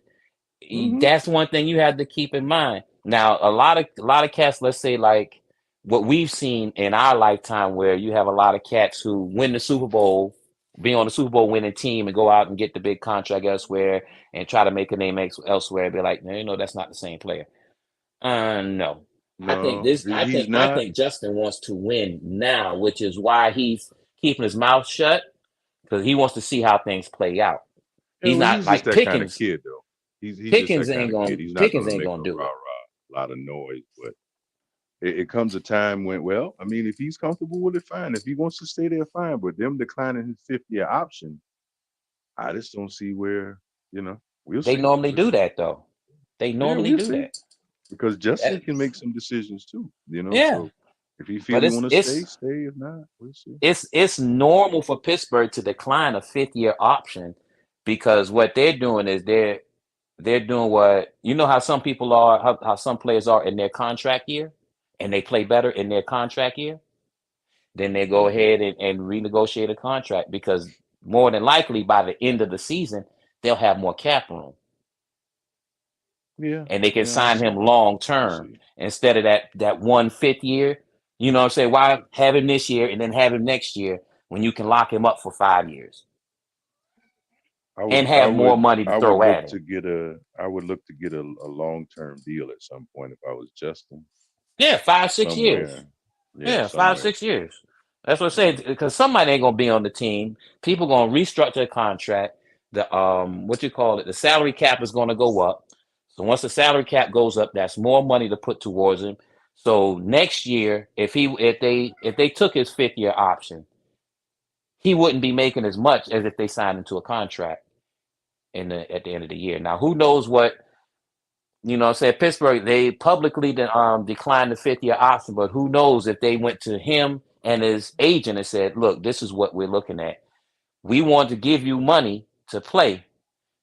Mm-hmm. that's one thing you have to keep in mind. Now, a lot of cats, let's say like what we've seen in our lifetime, where you have a lot of cats who win the Super Bowl, be on the Super Bowl winning team, and go out and get the big contract elsewhere and try to make a name elsewhere. Be like, no, that's not the same player. No. No, he's I not. think Justin wants to win now, which is why he's keeping his mouth shut because he wants to see how things play out. Yeah, He's well, not he's just like that kind of Pickens. kid, though. He's just that kind of kid. He's not Pickens gonna ain't make gonna no do rah it. rah, lot of noise. But it comes a time when, well, I mean, if he's comfortable with it, fine. If he wants to stay there, fine. But them declining his 5th-year option, I just don't see where, we'll They see. normally We'll do see. that though. They Yeah, normally we'll do see. that. Because Justin That- can make some decisions too, yeah, So if he feel but he it's want to stay, it's stay. If not, we'll see. it's normal for Pittsburgh to decline a 5th-year option because what they're doing is they're doing what you know how some people are how some players are in their contract year and they play better in their contract year. Then they go Hmm. ahead and renegotiate a contract because more than likely by the end of the season they'll have more cap room Yeah, and they can yeah, we'll sign him see. long We'll term see. instead of that 1 5th year. You know what I'm saying? Why have him this year and then have him next year when you can lock him up for 5 years I would, and I have more would, money to I would throw look at him? to get a, I would look to get a long term deal at some point if I was Justin Yeah, 5 6 years. somewhere. Yeah, Yeah, five somewhere. 6 years. That's what I Yeah. said because somebody ain't gonna be on the team. People gonna restructure the contract. The what you call it, the salary cap is gonna go up. So once the salary cap goes up, that's more money to put towards him. So next year, if they took his 5th-year option, he wouldn't be making as much as if they signed into a contract at the end of the year. Now, who knows what what I'm saying? Pittsburgh, they publicly declined the 5th-year option, but who knows if they went to him and his agent and said, "Look, this is what we're looking at. We want to give you money to play.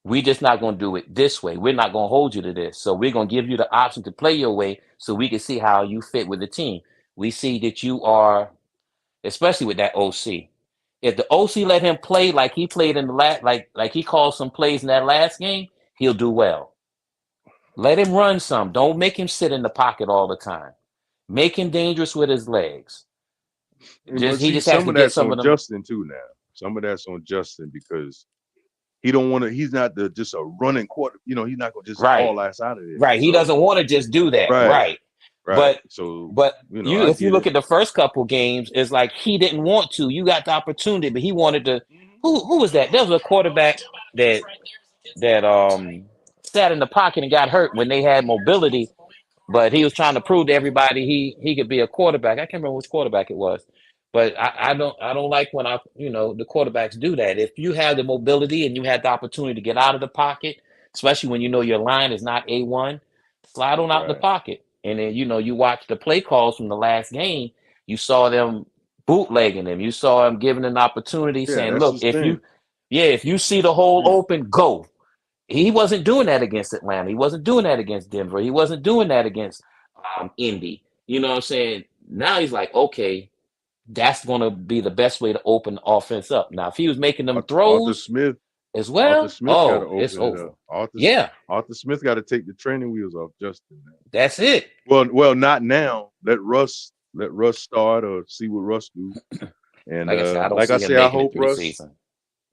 We just not going to do it this way. We're not going to hold you to this. So we're going to give you the option to play your way, so we can see how you fit with the team. We see that you are, especially with that OC. If the OC let him play like he played in the last, like he called some plays in that last game, he'll do well. Let him run some. Don't make him sit in the pocket all the time. Make him dangerous with his legs. But He see, just has some to of get that's some of on them Justin too now. Some of that's on Justin because he don't want to. He's not just a running quarter. He's not gonna just right. haul ass out of there. Right. He So doesn't want to just do that. right, Right. right. But So but I if you get look it. at the first couple games, it's like he didn't want to. You got the opportunity, but he wanted to. Who was that? There was a quarterback that sat in the pocket and got hurt when they had mobility, but he was trying to prove to everybody he could be a quarterback. I can't remember which quarterback it was, but I don't like when the quarterbacks do that. If you have the mobility and you had the opportunity to get out of the pocket, especially when you know your line is not A1, slide on out the Right. pocket. And then you watch the play calls from the last game. You saw them bootlegging him. You saw him giving an opportunity, Yeah, saying, that's "Look, his thing. if you see the hole Yeah. open, go." He wasn't doing that against Atlanta. He wasn't doing that against Denver. He wasn't doing that against Indy. You know what I'm saying? Now he's like, okay, that's going to be the best way to open the offense up. Now, if he was making them Arthur throws Smith. as Arthur well, Smith got to oh, it's open it over. up. Yeah, Arthur Smith got to take the training wheels off Justin. Man. that's it. Well, not now. Let Russ start or see what Russ do. And Like I said, I don't like I see him say, I making it hope through the Russ. season.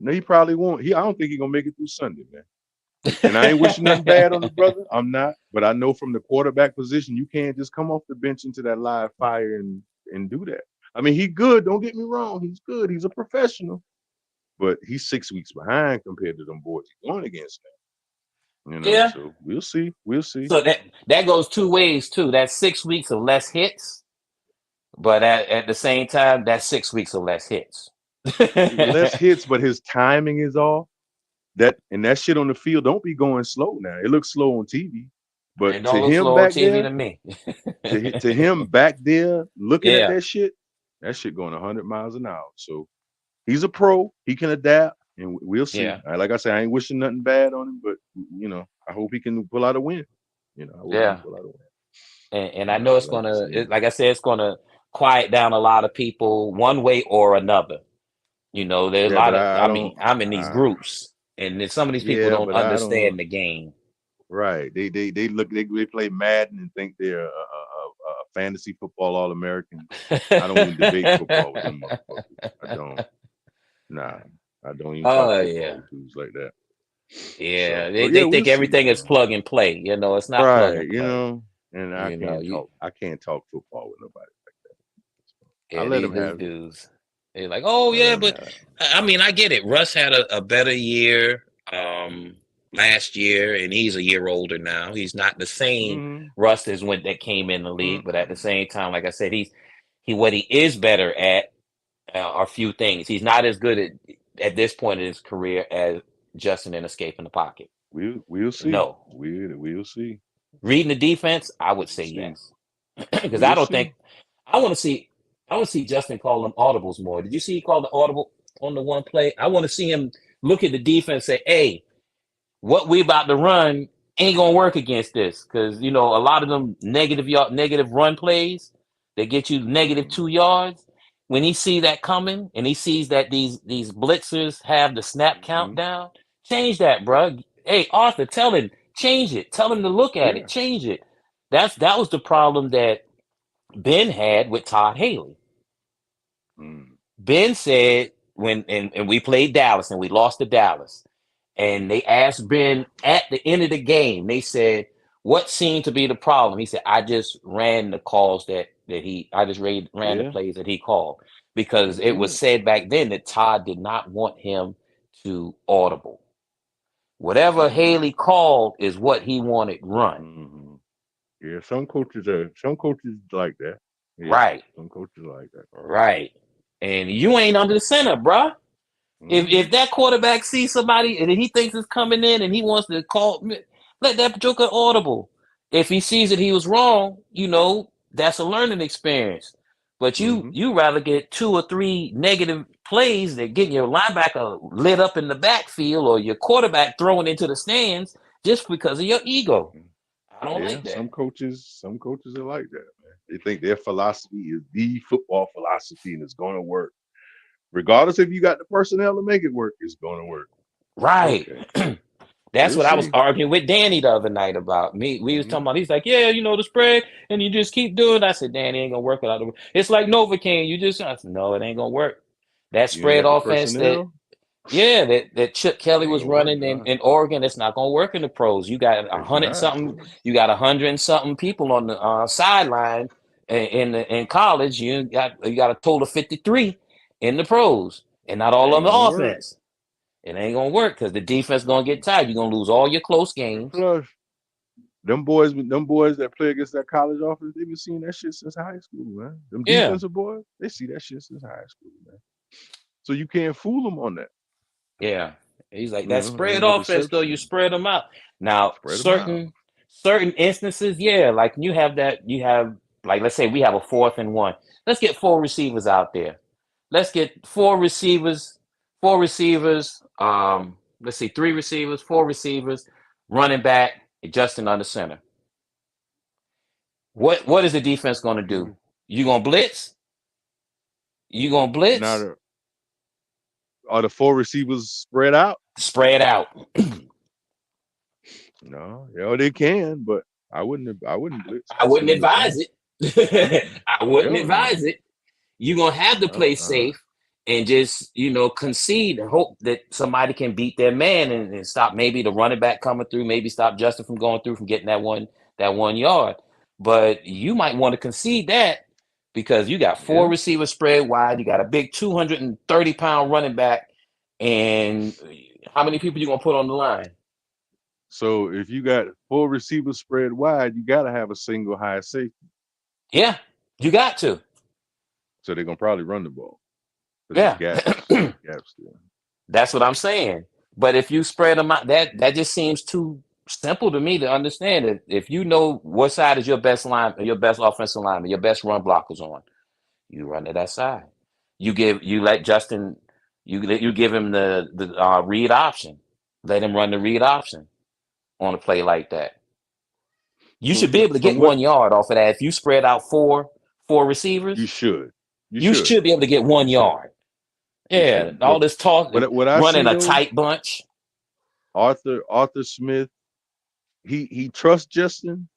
No, he probably won't. I don't think he's gonna make it through Sunday, man. And I ain't wishing nothing bad on the brother. I'm not. But I know from the quarterback position, you can't just come off the bench into that live fire and do that. I mean, he's good. Don't get me wrong. He's good. He's a professional. But he's 6 weeks behind compared to them boys he's going against now. Yeah. So we'll see. We'll see. So that goes two ways too. That's 6 weeks of less hits, but at the same time, that's 6 weeks of less hits. Less hits, but his timing is off. That shit on the field don't be going slow now. It looks slow on TV, but It to don't look him slow on back TV there, to me. to him back there looking at Yeah. that shit going 100 miles an hour. So he's a pro. He can adapt, and we'll see. Yeah. Like I say, I ain't wishing nothing bad on him, but I hope he can pull out a win. I hope he Yeah. can pull out a win. And I know it's Like I say, like I said, it's gonna quiet down a lot of people one way or another. There's a yeah, lot but of. I I mean, don't. I'm in these groups, and then some of these people Yeah, don't but I don't. understand the game. Right. They play Madden and think they're a fantasy football All-American. I don't even debate football with them motherfuckers. I don't. Nah, I don't even talk Oh football yeah, with dudes like that. yeah. So, They but they yeah, think we'll see, everything is man. plug and play. It's not plug Right, and play. and I can't You talk. I can't talk football with nobody like that. So I yeah, let them these have it. dudes. They're like, oh I let yeah, them but have it. I mean, I get it. Russ had a better year. Um, last year, and he's a year older now. He's not the same Mhm. Russ as when that came in the league, but at the Mm-mm. same time, like I said, he what he is better at are a few things. He's not as good at this point in his career as Justin in escaping the pocket. We'll see. No. We'll see. Reading the defense, I would We'll say see. yes. Because I We'll don't think see. I want to see I want to see Justin call them audibles more. Did you see he called the audible on the one play? I want to see him look at the defense and say, hey, what we about to run ain't gonna work against this. Cause you know, a lot of them negative run plays that get you negative Mhm. 2 yards. When he see that coming and he sees that these blitzers have the snap count Mhm. down, change that, bro. Hey, Arthur, tell him, change it. Tell him to look at it, Yeah. change it. That was the problem that Ben had with Todd Haley. Mm. Ben said when and we played Dallas and we lost to Dallas, and they asked Ben at the end of the game, they said, what seemed to be the problem? He said, I just ran the calls I just ran the Yeah. plays that he called because That's it was it. said back then that Todd did not want him to audible. Whatever Mhm. Haley called is what he wanted run. Mhm. Yeah. Some coaches like that. Yeah. Right, Some coaches like that. right. And you ain't under the center, bruh. If Mhm. that quarterback sees somebody and he thinks it's coming in and he wants to call, let that joker audible. If he sees that he was wrong, that's a learning experience. But you Mhm. you rather get 2 or 3 negative plays that getting your linebacker lit up in the backfield or your quarterback thrown into the stands just because of your ego. Mhm. I don't Yeah. like that. Some coaches are like that, man. They think their philosophy is the football philosophy and it's going to work. Regardless if you got the personnel to make it work, it's going to work. Right. Okay. That's We'll what I was see. arguing with Danny the other night about. We was talking Mhm. about. He's like, yeah, the spread, and you just keep doing it. I said, Danny ain't gonna work without the. It's like Novocaine. I said, no, it ain't gonna work. That You ain't spread got the offense personnel. that Chip Kelly Ain't was gonna work, running nah. in Oregon, it's not gonna work in the pros. You got a It's hundred not. something. You got 100 and something people on the sideline in college. You got a total of 53 in the pros, and not all of Ain't them gonna the work. offense. It ain't gonna work because the defense gonna get tired. You're gonna lose all your close And games. plus, them boys that play against that college offense, they've been seeing that shit since high school, man. Them Yeah, defensive boys, they see that shit since high school, man. So you can't fool them on that. yeah. He's like You that know, spread ain't no offense though. You deception. spread them out. Now, Spread them out. certain instances, yeah, like you have like let's say we have a 4th and 1. Let's get 4 receivers out there. Let's get 4 receivers, 4 receivers. Let's see, 3 receivers, 4 receivers, running back, Justin under center. What is the defense gonna do? Mhm. You gonna blitz? You gonna Now, blitz? are the four receivers spread out? Spread out. No, yeah, they can, but I wouldn't blitz. I I wouldn't seen the advise film. it. Mm-mm. I wouldn't Hell advise no. it. You're gonna have to play Uh-uh. safe and just concede and hope that somebody can beat their man and stop maybe the running back coming through, maybe stop Justin from going through from getting that 1 yard. But you might want to concede that because you got four Yeah. receivers spread wide, you got a big 230-pound running back, and how many people you gonna put on the line? So if you got four receivers spread wide, you got to have a single high safety. Yeah, you got to. So they're gonna probably run the ball because it's Yeah. gaps. It's gaps there. That's what I'm saying. But if you spread them out, that just seems too simple to me to understand. It. If you know what side is your best line, your best offensive lineman, your best run blockers on, you run to that side. You let Justin, you give him the read option. Let him run the read option on a play like that. You should be able to From get what 1 yard off of that. If you spread out four you receivers, should, you you should, should be able to get one you should, yard. you Yeah, should. all this talk, What I running see a though, tight bunch. Arthur Smith, he trusts Justin,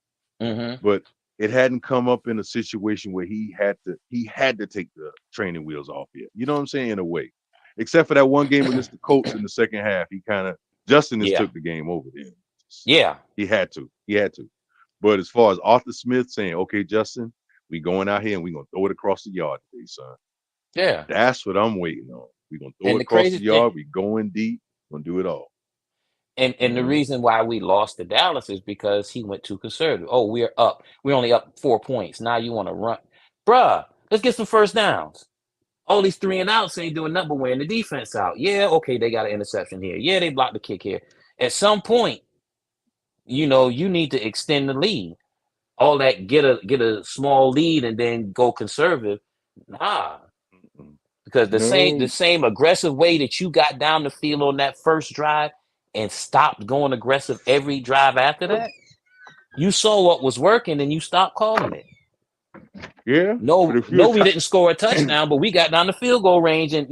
Hmm. but it hadn't come up in a situation where he had to take the training wheels off yet. You know what I'm saying? In a way, except for that one game against the Colts in the second half, he kind of Justin has Yeah. took the game over there. Yeah. He had to. He had to. But as far as Arthur Smith saying, "Okay, Justin, we going out here and we gonna throw it across the yard today, son." Yeah. That's what I'm waiting on. We gonna throw And it the across crazy the thing, yard. We going deep. Gonna do it all. And the Mm-hmm. reason why we lost to Dallas is because he went too conservative. Oh, we're up. We're only up 4 points. Now you want to run, bruh? Let's get some first downs. All these 3 and outs ain't doing nothing but wearing the defense out. Yeah, okay, they got an interception here. Yeah, they blocked the kick here. At some point, you need to extend the lead. All that get a small lead and then go conservative. Nah, because the No. same aggressive way that you got down the field on that first drive and stopped going aggressive every drive after that, you saw what was working and you stopped calling it. Yeah, but No, if you're no, we didn't score a touchdown, but we got down the field goal range and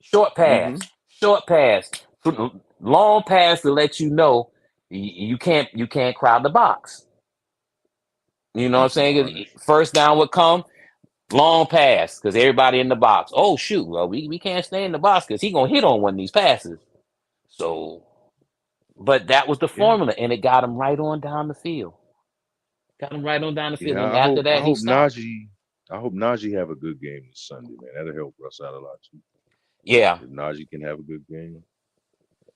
short Mm-hmm. short pass, long pass to let you can't crowd the box. You know what I'm keep 'em saying? 'Cause honest. first down would come, long pass because everybody in the box. Oh shoot, well we can't stay in the box because he gonna hit on one of these passes. So, but that was the Yeah, formula, and it got him right on down the field. Got him right on down the field, yeah. and I after hope I that he hope stopped. Najee I hope Najee have a good game this Sunday, man. That'll help us out a lot too. Yeah, If Najee can have a good game,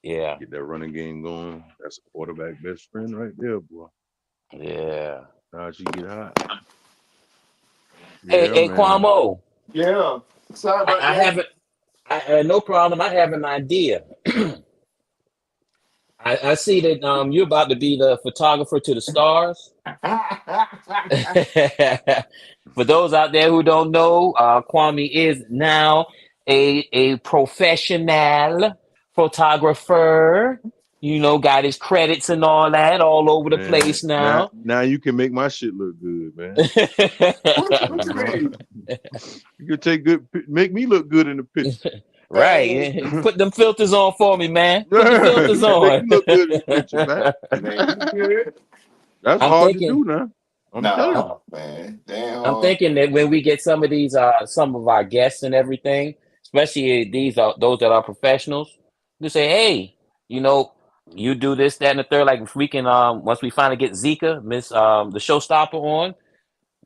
yeah, get that running game going, that's a quarterback best friend right there, boy. yeah. Najee get hot. Hey, Yeah, hey, man. Kwamo, Yeah. Sorry about I that. haven't. No problem. I have an idea. I see that you're about to be the photographer to the stars. For those out there who don't know, Kwame is now a professional photographer. Got his credits and all that all over the Man, place now now. now you can make my shit look good, man. What you You know, mean? you can make me look good in the picture. Hey, Right. Put them filters on for me, man. Put the filters Make on. you look good in the picture, man. man, you good? That's I'm hard to thinking do now. I'm telling you. Nah, man. Damn I'm hard. thinking that when we get some of our guests and everything, especially these are those that are professionals, you say, hey, you know, you do this, that, and the third. Like if we can, once we finally get Zika, Miss the showstopper on,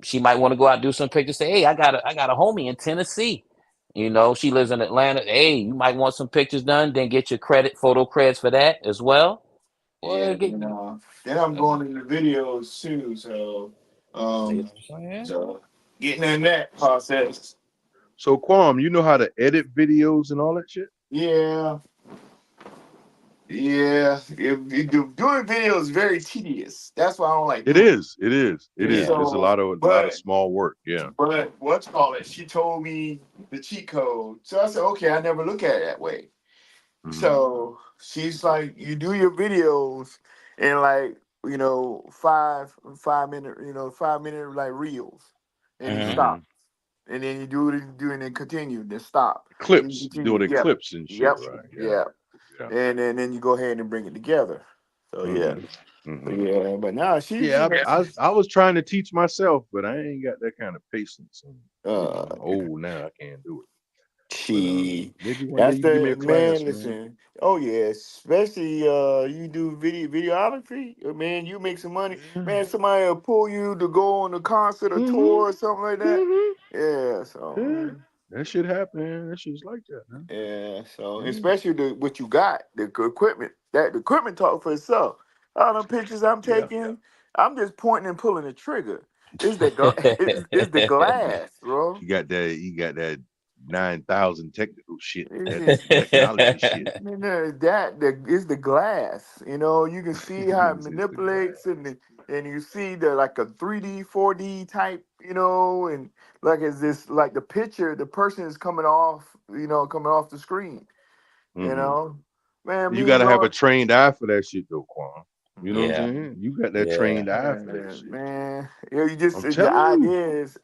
she might want to go out and do some pictures. Say, hey, I got a homie in Tennessee. She lives in Atlanta. Hey, you might want some pictures done. Then get your photo creds for that as well. Well, Yeah, then I'm going into videos too. So, see um, what I'm saying? so getting in that process. So Quam, you know how to edit videos and all that shit? Yeah, yeah. Doing videos is very tedious. That's why I don't like It doing is. It is. It it. Yeah. is. It's a So, lot of small work. Yeah. but what's called it? She told me the cheat code. So I said, okay, I never look at it that way. Hmm. So she's like, you do your videos in like, 5 minute, 5 minute like reels, and you Hmm. Hmm. stop, and then you do it, and then continue, then stop, and you Clips. Do continue. the Yep, clips and shit, yep, right? Yeah. yeah, Yeah. and then you go ahead and bring it together. So yeah, Hmm. Hmm. yeah, but now she's Yeah, I was trying to teach myself, but I ain't got that kind of patience. And uh I'm old now. I can't do it. But She, maybe one day that's you can give me the a class, man. man. Listen, oh yeah, especially you do videography, man. You make some money, Yeah. man. Somebody will pull you to go on a concert or Hmm. tour or something like that. Hmm. Yeah, so Yeah. That shit happen, man. That shit's like that, man. yeah, so Yeah. especially what you got, the equipment. That the equipment talk for itself. All the pictures I'm Yeah. taking, I'm just pointing and pulling the trigger. It's the it's the glass, bro. He got that 9,000 technical shit. It's That just technology shit. that the is the glass. You can see how it It's the glass. manipulates, and you see the like a 3D, 4D type, and like it's this like the picture, the person is coming off the screen. You Hmm. know, man, You me and gotta have a Lord. trained eye for that shit though, Quan. You know what I'm Yeah. saying? You got that Yeah. trained eye for that Man, shit. man, you just I'm the telling you.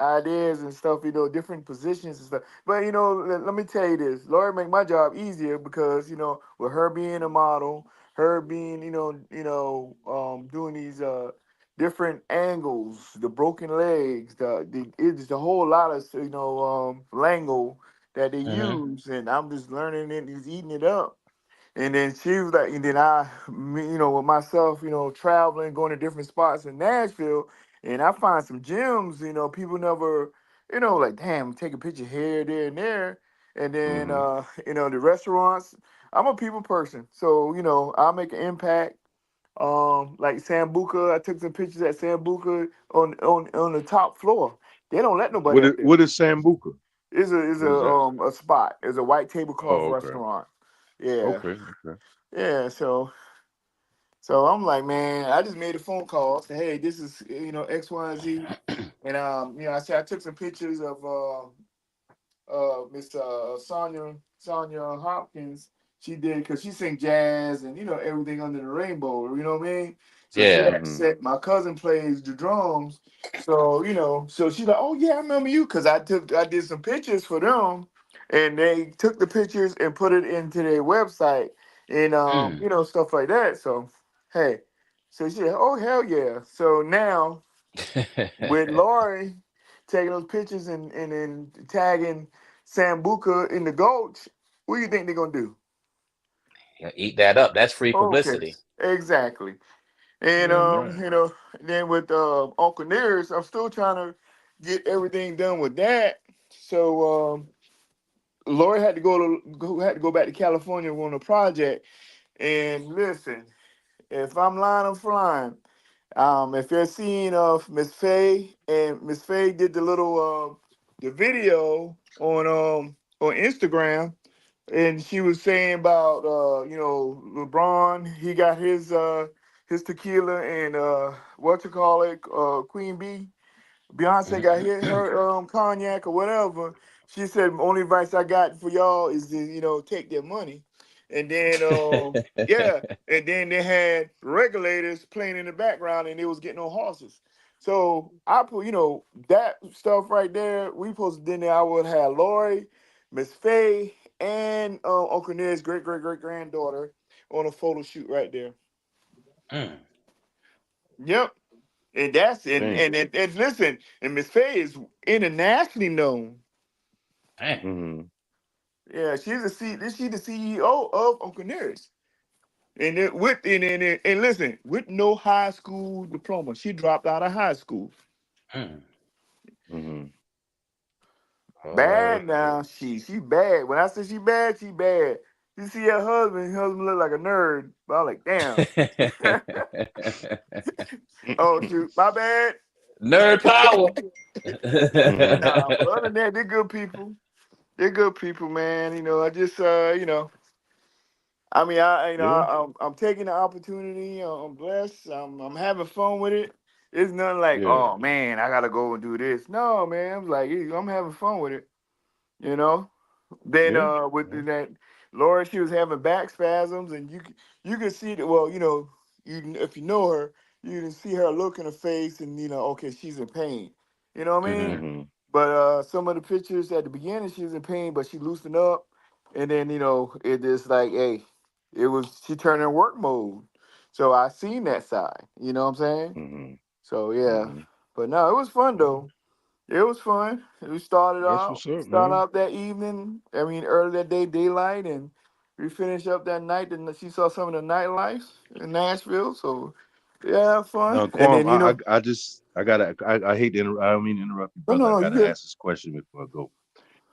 ideas and stuff, different positions and stuff. But let me tell you this, Lord make my job easier because with her being a model, her being doing these different angles, the broken legs, it's a whole lot of lingo that they Hmm. use, and I'm just learning it, and just eating it up. And then she was like, and then with myself, traveling, going to different spots in Nashville, and I find some gems, people never, like, damn, take a picture here, there, and there. And then, Hmm. the restaurants, I'm a people person, so I'll make an impact. Like Sambuca, I took some pictures at Sambuca on the top floor. They don't let nobody up there. What is Sambuca? Is What is that? a spot. It's a white tablecloth Oh, okay. restaurant. Yeah, Okay. Okay. yeah. So I'm like, man, I just made a phone call. Say, hey, this is X, Y, and Z, and I said I took some pictures of Miss Sonia Hopkins. She did because she sing jazz and everything under the rainbow. You know what I mean? So she Yeah. had Mm-hmm. said my cousin plays the drums. So so she's like, oh yeah, I remember you because I did some pictures for them, and they took the pictures and put it into their website and Mm. stuff like that. So hey, so she said, oh hell yeah. So now with Lori taking those pictures and then tagging Sambuca in the gulch, what do you think they're gonna do? Yeah, eat that up. That's free Okay, publicity. exactly. And Damn right. then with Uncle Nearest, I'm still trying to get everything done with that. So Lori had to go back to California on a project. And listen, if I'm lying, I'm flying. If you're seeing Miss Faye, and Miss Faye did the video on Instagram, and she was saying about LeBron, he got his tequila and what you call it, Queen Bee. Beyonce got hit her cognac or whatever. She said only advice I got for y'all is to take their money, and then yeah, and then they had regulators playing in the background and they was getting on horses. So I put that stuff right there. We posted in there. I would have Lori, Miss Faye, and Uncle Ned's great great great granddaughter on a photo shoot right there. Mm. Yep. And that's Damn. and listen, and Miss Faye is internationally known. Man. Mm-hmm. Yeah, she's the CEO of Uncle Nearest. And it, with and listen, with no high school diploma, she dropped out of high school. Mm. Mm-hmm. Bad Okay. now, she bad. When I say she bad, she bad. You see her husband look like a nerd. But I'm like, damn. Oh shoot, my bad. Nerd power. Mm-hmm. Nah, but other than that, they're good people. They're good people, man. I just I mean, Yeah. I'm taking the opportunity. I'm blessed. I'm having fun with it. It's nothing like, Yeah. oh man, I gotta go and do this. No, man, I'm like, I'm having fun with it. You know. Then Yeah. with Yeah. that, Laura, she was having back spasms, and you could see that. Well, if you know her, you can see her look in her face, and okay, she's in pain. You know what I mean? Mhm. Mm-hmm. But some of the pictures at the beginning, she was in pain, but she loosened up, and then it is like, hey, it was she turned in work mode. So I seen that side. You know what I'm saying? Mm-hmm. So yeah, Mm-hmm. but no, it was fun though. It was fun. We That's what's up, started man. out that evening. I mean, early that day, daylight, and we finished up that night. And she saw some of the nightlife in Nashville. So yeah, fun. Now, And Quam, then I gotta, I hate to interrupt. I don't mean to interrupt you, no, brother. no, I no, you gotta good? ask this question before I go.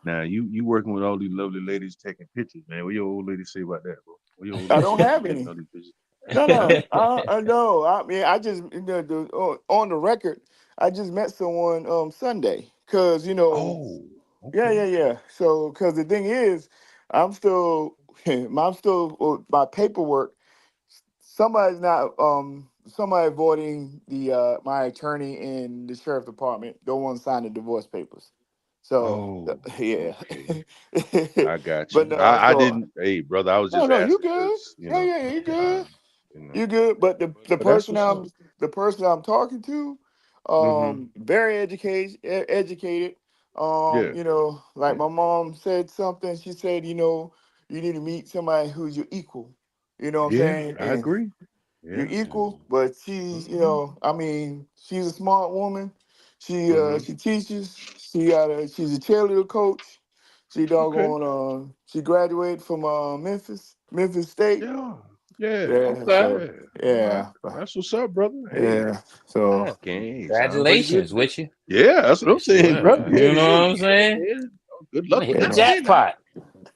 Now, you working with all these lovely ladies taking pictures, man. What your old lady say about that, bro? What your old I lady don't say about have you taking any. all these pictures? No, no, I no. I mean, I just on the record. I just met someone Sunday because Oh, yeah, okay. yeah, yeah. So because the thing is, I'm still I'm still my paperwork. Somebody avoiding the my attorney in the sheriff department don't want to sign the divorce papers. So Oh, yeah. okay. I got But you. no, I so didn't. Hey, brother, I was no, just no, you asking good. because Yeah, yeah, yeah, you uh, good. you know. You good. But But that's what's up. the person I'm talking to, Mm-hmm. very educated. Yeah. Like Yeah. my mom said something. She said, you need to meet somebody who's your equal. You know what I'm Yeah. saying? I And agree. you're Yeah. equal, but she's, Mm-hmm. I mean, she's a smart woman. Mm-hmm. She teaches. She's a cheerleader coach. Okay. She graduated from Memphis State. Yeah. Yeah. Yeah, Okay. so Yeah. All right. yeah, That's what's up, brother. Hey, yeah. So Yeah. okay. Sounds like a Congratulations good. with you. Yeah, that's what I'm With you. saying, brother. You Hey, know what hey, I'm yeah, saying? yeah. Good You luck done with hit the you that know, today now. jackpot.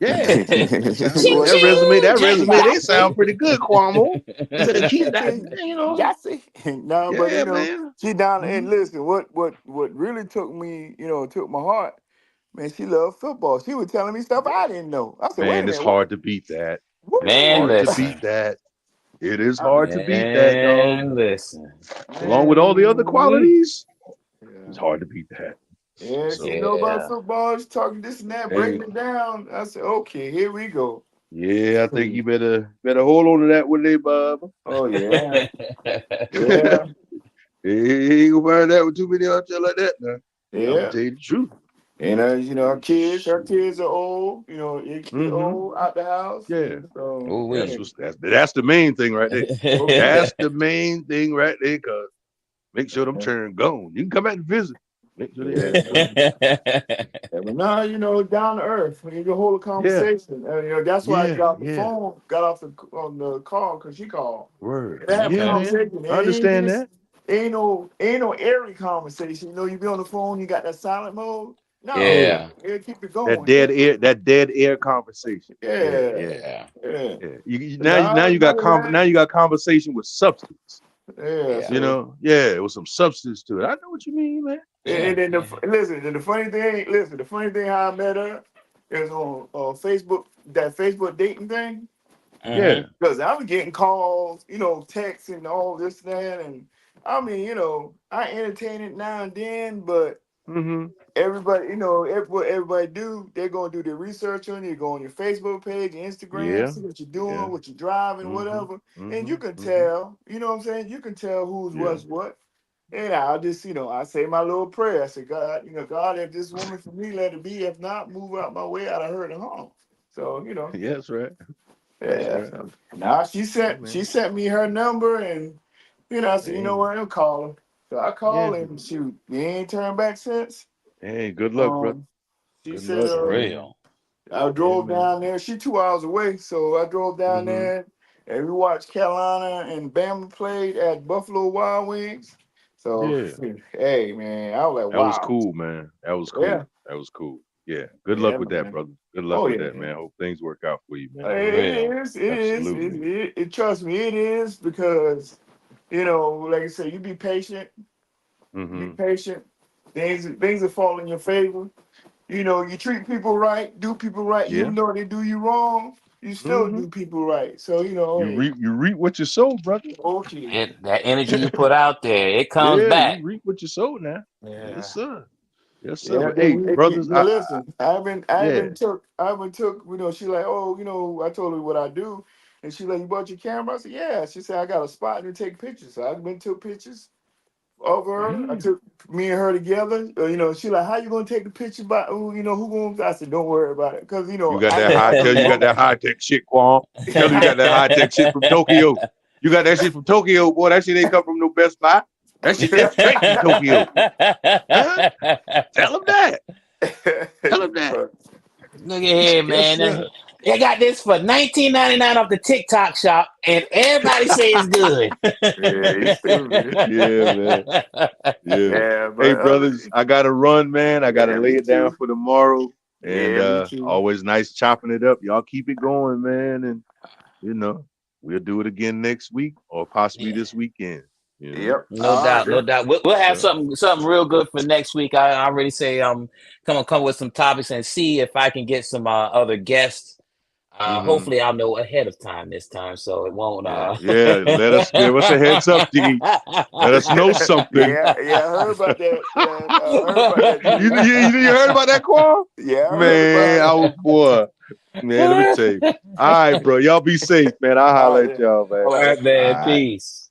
Yeah. That sound Ching boy, ching, that resume, they Jesse. sound pretty good, Cuomo. You better keep that, Ching-ching, you know. Yahtzee. No, but Yeah, man. she down and Mhm. listen, what really took me, took my heart, man, she loved football. She was telling me stuff I didn't know. I said, wait a Man, it's minute, what? hard to beat that. It's Man, Woo! hard to listen. beat that. It is I hard mean, to beat that, dog. Man, listen. Along with all the other man, qualities, yeah. it's hard to beat that. Yeah, she So, know about Yeah. football. She talking this and that, hey, breaking it down. I said, okay, here we go. yeah, I think you better hold on to that one day, Bob. Oh yeah, yeah, He ain't gonna find that with too many out there like that now. I'm gonna yeah. tell you the truth. And her Shoot. kids are old. It's Mm-hmm. old out the house. Yeah. So Ooh yeah, wee. That's the main thing right there. okay. That's the main thing right there, cause make sure them children gone. You can come back and visit. Make sure they Yeah. ass gone. Yeah, but now, down to earth. When you can hold a Yeah. conversation. That's why I Yeah. got the Yeah. phone, got off on the call because she called. Word. And I have a Yeah, Okay. man. conversation. I It ain't understand just that. ain't no airy conversation. You be on the phone, you got that silent mode. No, Yeah. Yeah. it keep it That going. dead air conversation. Yeah, Yeah, yeah, Yeah. yeah. yeah. Now Now, you got now you got conversation with substance. yeah. Yeah. You So know, yeah, with some substance to it. I know what you mean, man. Yeah. and then Yeah. listen, and the funny thing how I met her is on Facebook, that Facebook dating thing. Yeah. Mm-hmm. Because I was getting calls, texts and all this and that. And I mean, I entertain it now and then, but Mm-hmm. everybody, what everybody do, they're going to do their research on you. Go on your Facebook page, your Instagram, Yeah. see what you're Yeah. doing, what you're driving, Mm-hmm. whatever. And Mm-hmm. you can Mm-hmm. tell, you know what I'm saying? You can tell who's Yeah. what's what. And I'll just, I say my little prayer. I say, God, God, if this woman for me, let it be. If not, move out my way out of her home. So, Yeah, that's right. That's yeah. right. So now Hey, she man. sent me her number and I said, you know Hey. what, I'll call her. So I Yeah. called and shoot, you ain't turned back since. Hey, good luck, brother. Um she Good said luck, For man. real. I Yeah, drove man. down there. She 2 hours away. So I drove down Mm-hmm. there and we watched Carolina and Bama played at Buffalo Wild Wings. So Yeah. hey man, I was like, That was wow. cool, man. That was Yeah. cool. That was cool. Yeah. Good luck Yeah, with that, man. brother. Good luck Oh with yeah. that, man. Hope things work out for you, man. For It real. is. It is. Absolutely. Trust me, it is because like I said, you be patient. Be Mm-hmm. patient. Things will fall in your favor. You treat people right, do people right, Yeah. even though they do you wrong, you still Mm-hmm. do people right. So hey, You reap what you sow, brother. okay. That energy you put out there, it comes Yeah, you back. reap what you sow now. Yes, Yeah. sir. Yes, sir. Yeah, But hey, brothers, listen, I yeah. haven't took, she like, oh, I told her what I do. And she like, you bought your camera? I said, yeah. She said, I got a spot to take pictures. So I've been took pictures of her. I Yeah. took me and her together. She like, how you gonna take the picture by? Oh, who gonna? I said, don't worry about it, cause You got that I can you got remote. that high tech shit, Quan. Tell her you got that high tech shit from Tokyo. You got that shit from Tokyo, boy. That shit ain't come from no Best Buy. That shit came straight from Tokyo. Huh? Tell him that. Tell him that. Look at here, Yes, man. sir. They got this for $19.99 off the TikTok shop, and everybody say it's good. Yeah, he's stupid. Yeah, man. Yeah. Yeah, Hey, but brothers, I gotta run, man. I gotta yeah, lay me it down too. for tomorrow. And Yeah, me too. always nice chopping it up. Y'all keep it going, man. And we'll do it again next week or possibly Yeah, this weekend. You know. Yep. no All doubt, right. no doubt. We'll have So something real good for next week. I already say come with some topics and see if I can get some other guests. hmm Hopefully I'll know ahead of time this time, so it won't. yeah. Give us a heads up, D. Let us know something. Yeah, yeah, I heard about that. Yeah, I heard about that You, too. you, you heard about that, Quan? Yeah, I heard Man, about I it. was boy. Man, let me tell you. All right, bro. Y'all be safe, man. I'll All holler right, at then. y'all, man. All All right. right, man. All right. Peace.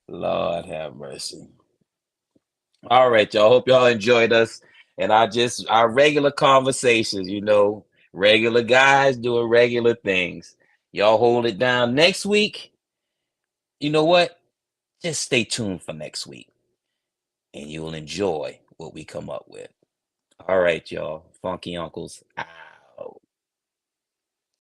Lord have mercy. All right, y'all. Hope y'all enjoyed us and our regular conversations. Regular guys doing regular things. Y'all hold it down. Next week, you know what? Just stay tuned for next week, and you'll enjoy what we come up with. All right, y'all. Funky Uncles.